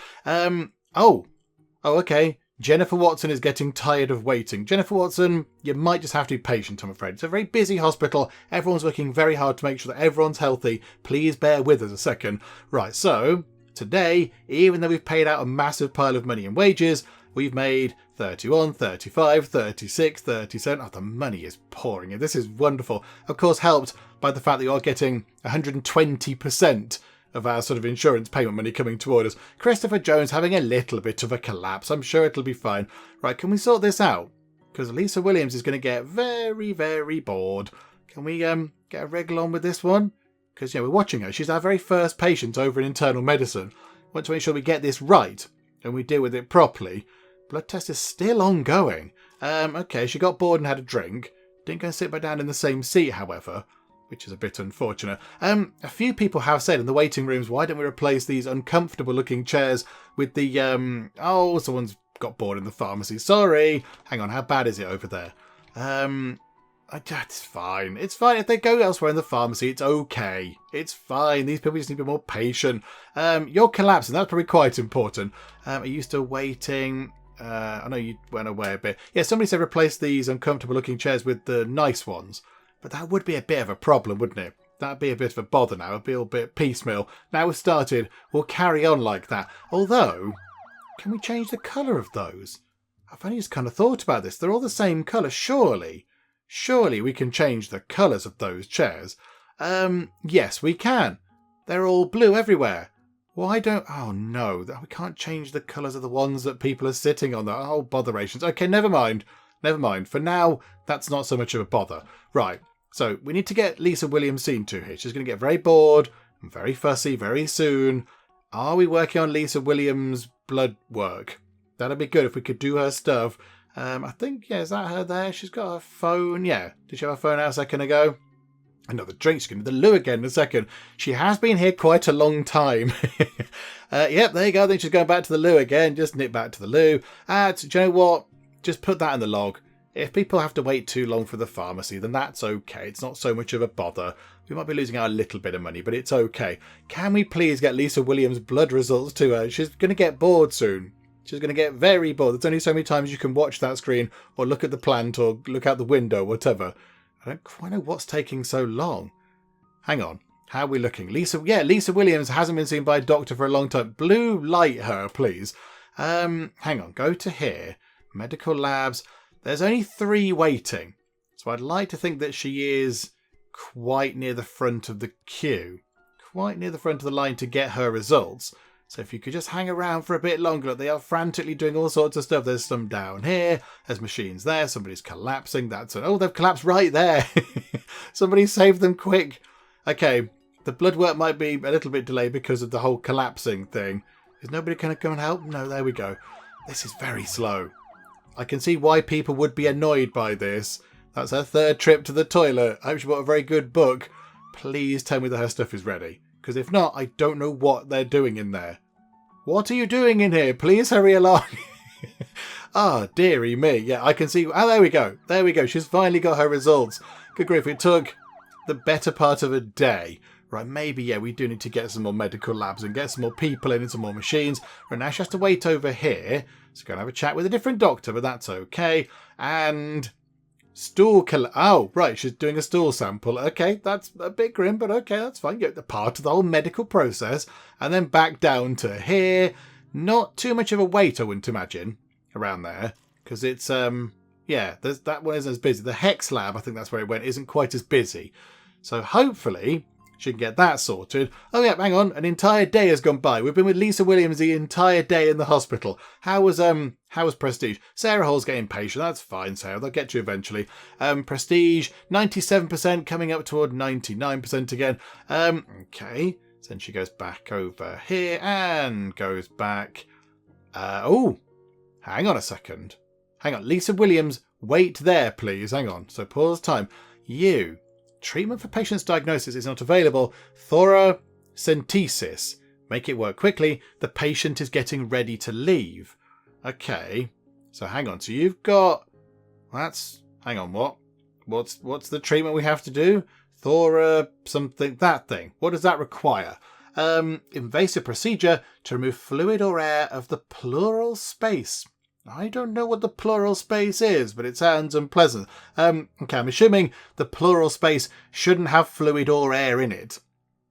Okay. Jennifer Watson is getting tired of waiting. Jennifer Watson, you might just have to be patient, I'm afraid. It's a very busy hospital. Everyone's working very hard to make sure that everyone's healthy. Please bear with us a second. Right, so today, even though we've paid out a massive pile of money in wages, we've made 31, 35, 36, 37. Oh, the money is pouring in. This is wonderful. Of course, helped by the fact that you're getting 120% of our sort of insurance payment money coming toward us. Christopher Jones having a little bit of a collapse. I'm sure it'll be fine. Right, can we sort this out? Because Lisa Williams is going to get very, very bored. Can we get a wriggle on with this one? Because, we're watching her. She's our very first patient over in internal medicine. Want to make sure we get this right and we deal with it properly. Blood test is still ongoing. Okay, she got bored and had a drink. Didn't go and sit back down in the same seat, however, which is a bit unfortunate. A few people have said in the waiting rooms, why don't we replace these uncomfortable looking chairs with the, someone's got bored in the pharmacy. Sorry. Hang on, how bad is it over there? It's fine. It's fine. If they go elsewhere in the pharmacy, it's okay. It's fine. These people just need to be more patient. You're collapsing. That's probably quite important. Are you still waiting? I know you went away a bit. Yeah, somebody said replace these uncomfortable looking chairs with the nice ones. But that would be a bit of a problem, wouldn't it? That'd be a bit of a bother now. It'd be a little bit piecemeal. Now we've started, we'll carry on like that. Although, can we change the colour of those? I've only just kind of thought about this. They're all the same colour, surely. Surely we can change the colours of those chairs. Yes, we can. They're all blue everywhere. Why don't... Oh, no. We can't change the colours of the ones that people are sitting on. Oh, botherations. Okay, never mind. Never mind. For now, that's not so much of a bother. Right. So we need to get Lisa Williams seen to here. She's going to get very bored and very fussy very soon. Are we working on Lisa Williams' blood work? That'd be good if we could do her stuff. I think, yeah, is that her there? She's got her phone. Yeah. Did she have her phone out a second ago? Another drink. She's going to do the loo again in a second. She has been here quite a long time. Yep, there you go. I think she's going back to the loo again. Just nip back to the loo. Do you know what? Just put that in the log. If people have to wait too long for the pharmacy, then that's okay. It's not so much of a bother. We might be losing out a little bit of money, but it's okay. Can we please get Lisa Williams' blood results to her? She's going to get bored soon. She's going to get very bored. There's only so many times you can watch that screen or look at the plant or look out the window, whatever. I don't quite know what's taking so long. Hang on. How are we looking? Lisa Williams hasn't been seen by a doctor for a long time. Blue light her, please. Hang on. Go to here. Medical labs. There's only 3 waiting. So I'd like to think that she is quite near the front of the queue. Quite near the front of the line to get her results. So if you could just hang around for a bit longer. Look, they are frantically doing all sorts of stuff. There's some down here. There's machines there. Somebody's collapsing. Oh, they've collapsed right there. Somebody save them quick. Okay, the blood work might be a little bit delayed because of the whole collapsing thing. Is nobody going to come and help? No, there we go. This is very slow. I can see why people would be annoyed by this. That's her 3rd trip to the toilet. I hope she bought a very good book. Please tell me that her stuff is ready. Because if not, I don't know what they're doing in there. What are you doing in here? Please hurry along. Ah, dearie me. Yeah, I can see. Oh, there we go. There we go. She's finally got her results. Good grief. It took the better part of a day. Right, maybe, yeah, we do need to get some more medical labs and get some more people in and some more machines. Right, now she has to wait over here. So go and have a chat with a different doctor, but that's okay. And stool oh, right, she's doing a stool sample. Okay, that's a bit grim, but okay, that's fine. Get the part of the whole medical process. And then back down to here. Not too much of a wait, I wouldn't imagine, around there. Because it's, yeah, that one isn't as busy. The Hex lab, I think that's where it went, isn't quite as busy. So hopefully she can get that sorted. Oh yeah, hang on. An entire day has gone by. We've been with Lisa Williams the entire day in the hospital. How was Prestige? Sarah Hall's getting patient. That's fine, Sarah. They'll get you eventually. Prestige, 97% coming up toward 99% again. Okay. So then she goes back over here and goes back. Oh, hang on a second. Hang on. Lisa Williams, wait there, please. Hang on. So pause time. Treatment for patient's diagnosis is not available. Thoracentesis. Make it work quickly. The patient is getting ready to leave. Okay. So hang on. So you've got... Hang on, what? What's the treatment we have to do? Something, that thing. What does that require? Invasive procedure to remove fluid or air of the pleural space. I don't know what the pleural space is, but it sounds unpleasant. Okay, I'm assuming the pleural space shouldn't have fluid or air in it.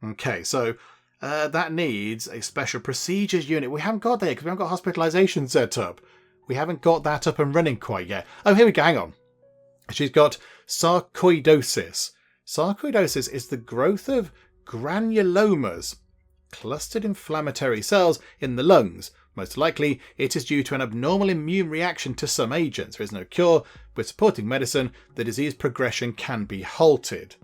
Okay, so that needs a special procedures unit. We haven't got that because we haven't got hospitalization set up. We haven't got that up and running quite yet. Oh, here we go. Hang on. She's got sarcoidosis. Sarcoidosis is the growth of granulomas, clustered inflammatory cells in the lungs. Most likely, it is due to an abnormal immune reaction to some agents. There is no cure. With supporting medicine, the disease progression can be halted.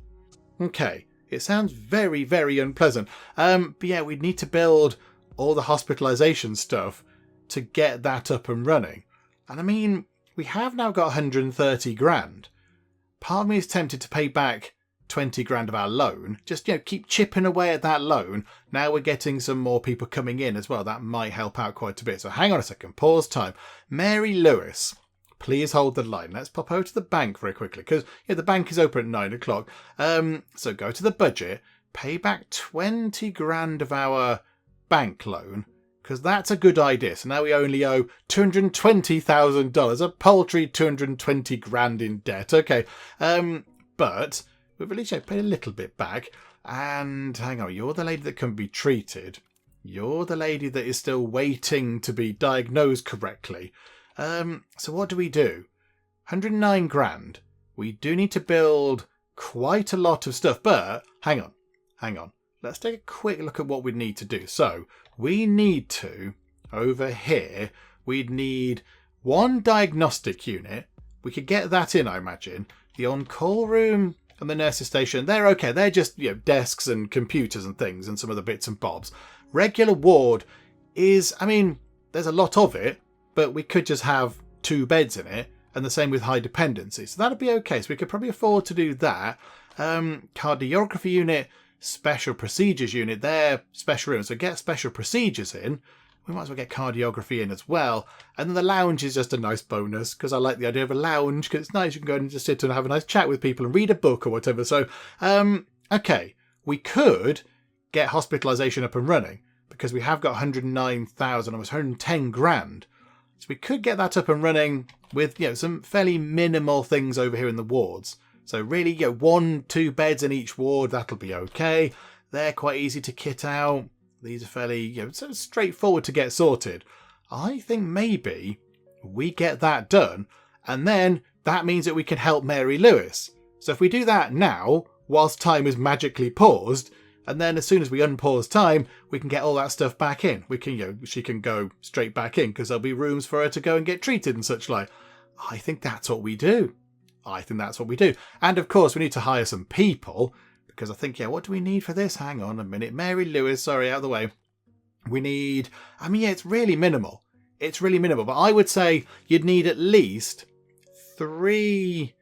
Okay, it sounds very, very unpleasant. But yeah, we'd need to build all the hospitalization stuff to get that up and running. And I mean, we have now got 130 grand. Part of me is tempted to pay back 20 grand of our loan. Just, keep chipping away at that loan. Now we're getting some more people coming in as well. That might help out quite a bit. So hang on a second. Pause time. Mary Lewis, please hold the line. Let's pop over to the bank very quickly because the bank is open at 9 o'clock. So go to the budget, pay back 20 grand of our bank loan because that's a good idea. So now we only owe $220,000, a paltry 220 grand in debt. Okay. But we've at least paid a little bit back. And hang on, you're the lady that can be treated. You're the lady that is still waiting to be diagnosed correctly. So what do? 109 grand. We do need to build quite a lot of stuff. But hang on. Let's take a quick look at what we need to do. So we need to, over here, we'd need one diagnostic unit. We could get that in, I imagine. The on-call room, and the nurses station, they're okay. They're just, desks and computers and things and some other bits and bobs. Regular ward is, there's a lot of it, but we could just have 2 beds in it, and the same with high dependency. So that'd be okay. So we could probably afford to do that. Cardiography unit, special procedures unit, they're special rooms. So get special procedures in. We might as well get cardiography in as well. And then the lounge is just a nice bonus, because I like the idea of a lounge, because it's nice. You can go and just sit and have a nice chat with people and read a book or whatever. So, okay, we could get hospitalization up and running, because we have got 109,000, almost 110 grand. So we could get that up and running with, some fairly minimal things over here in the wards. So really, 1-2 beds in each ward, that'll be okay. They're quite easy to kit out. These are fairly, sort of straightforward to get sorted. I think maybe we get that done, and then that means that we can help Mary Lewis. So if we do that now, whilst time is magically paused, and then as soon as we unpause time, we can get all that stuff back in. We can, she can go straight back in, because there'll be rooms for her to go and get treated and such like. I think that's what we do. And of course, we need to hire some people, because I think, what do we need for this? Hang on a minute. Mary Lewis, sorry, out of the way. We need, it's really minimal. But I would say you'd need at least 3,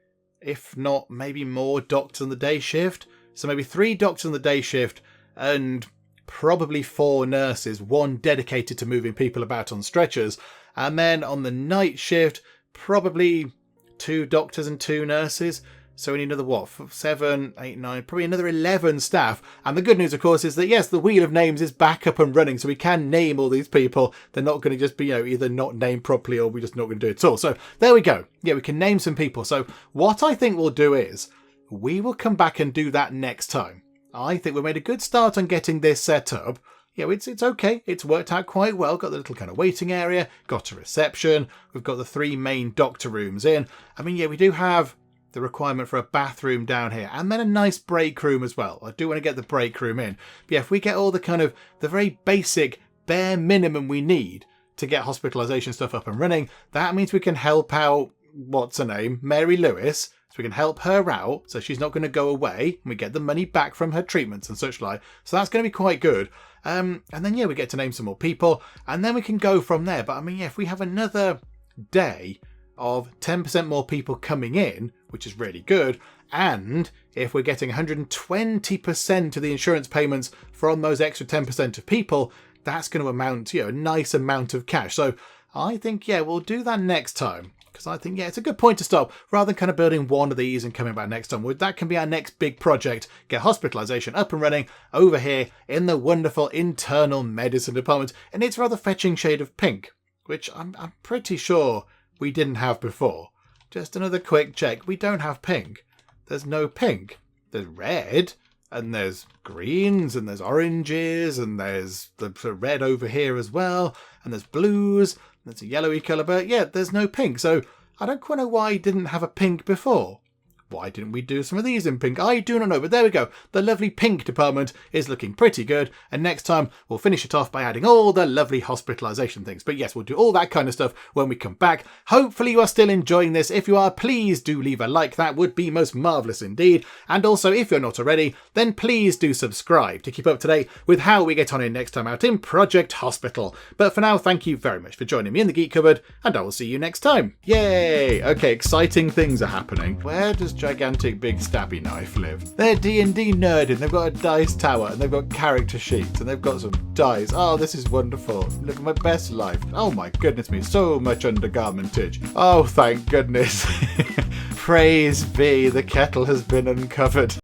if not maybe more, doctors on the day shift. So maybe 3 doctors on the day shift and probably 4 nurses, 1 dedicated to moving people about on stretchers. And then on the night shift, probably 2 doctors and 2 nurses. So we need another, 7, 8, 9, probably another 11 staff. And the good news, of course, is that, yes, the Wheel of Names is back up and running. So we can name all these people. They're not going to just be, either not named properly or we're just not going to do it at all. So there we go. Yeah, we can name some people. So what I think we'll do is we will come back and do that next time. I think we made a good start on getting this set up. It's okay. It's worked out quite well. Got the little kind of waiting area, got a reception. We've got the 3 main doctor rooms in. We do have the requirement for a bathroom down here, and then a nice break room as well. I do want to get the break room in. But if we get all the very basic bare minimum we need to get hospitalization stuff up and running, that means we can help out, what's her name, Mary Lewis. So we can help her out, so she's not going to go away, and we get the money back from her treatments and such like. So that's going to be quite good. And then, we get to name some more people, and then we can go from there. But if we have another day of 10% more people coming in, which is really good, and if we're getting 120% of the insurance payments from those extra 10% of people, that's going to amount to a nice amount of cash. So I think, we'll do that next time. Because I think, it's a good point to stop, rather than kind of building one of these and coming back next time. That can be our next big project, get hospitalization up and running over here in the wonderful internal medicine department. And it's a rather fetching shade of pink, which I'm pretty sure we didn't have before. Just another quick check. We don't have pink. There's no pink. There's red, and there's greens, and there's oranges, and there's the red over here as well, and there's blues. That's a yellowy colour, but there's no pink. So I don't quite know why I didn't have a pink before. Why didn't we do some of these in pink? I do not know, but there we go. The lovely pink department is looking pretty good. And next time we'll finish it off by adding all the lovely hospitalisation things. But yes, we'll do all that kind of stuff when we come back. Hopefully you are still enjoying this. If you are, please do leave a like. That would be most marvellous indeed. And also, if you're not already, then please do subscribe to keep up to date with how we get on in next time out in Project Hospital. But for now, thank you very much for joining me in the Geek Cupboard, and I will see you next time. Yay! Okay, exciting things are happening. Where does gigantic big stabby knife live? They're D&D nerding. They've got a dice tower, and they've got character sheets, and they've got some dice. Oh, this is wonderful. Look at my best life. Oh my goodness me, so much undergarmentage. Oh, thank goodness. Praise be, the kettle has been uncovered.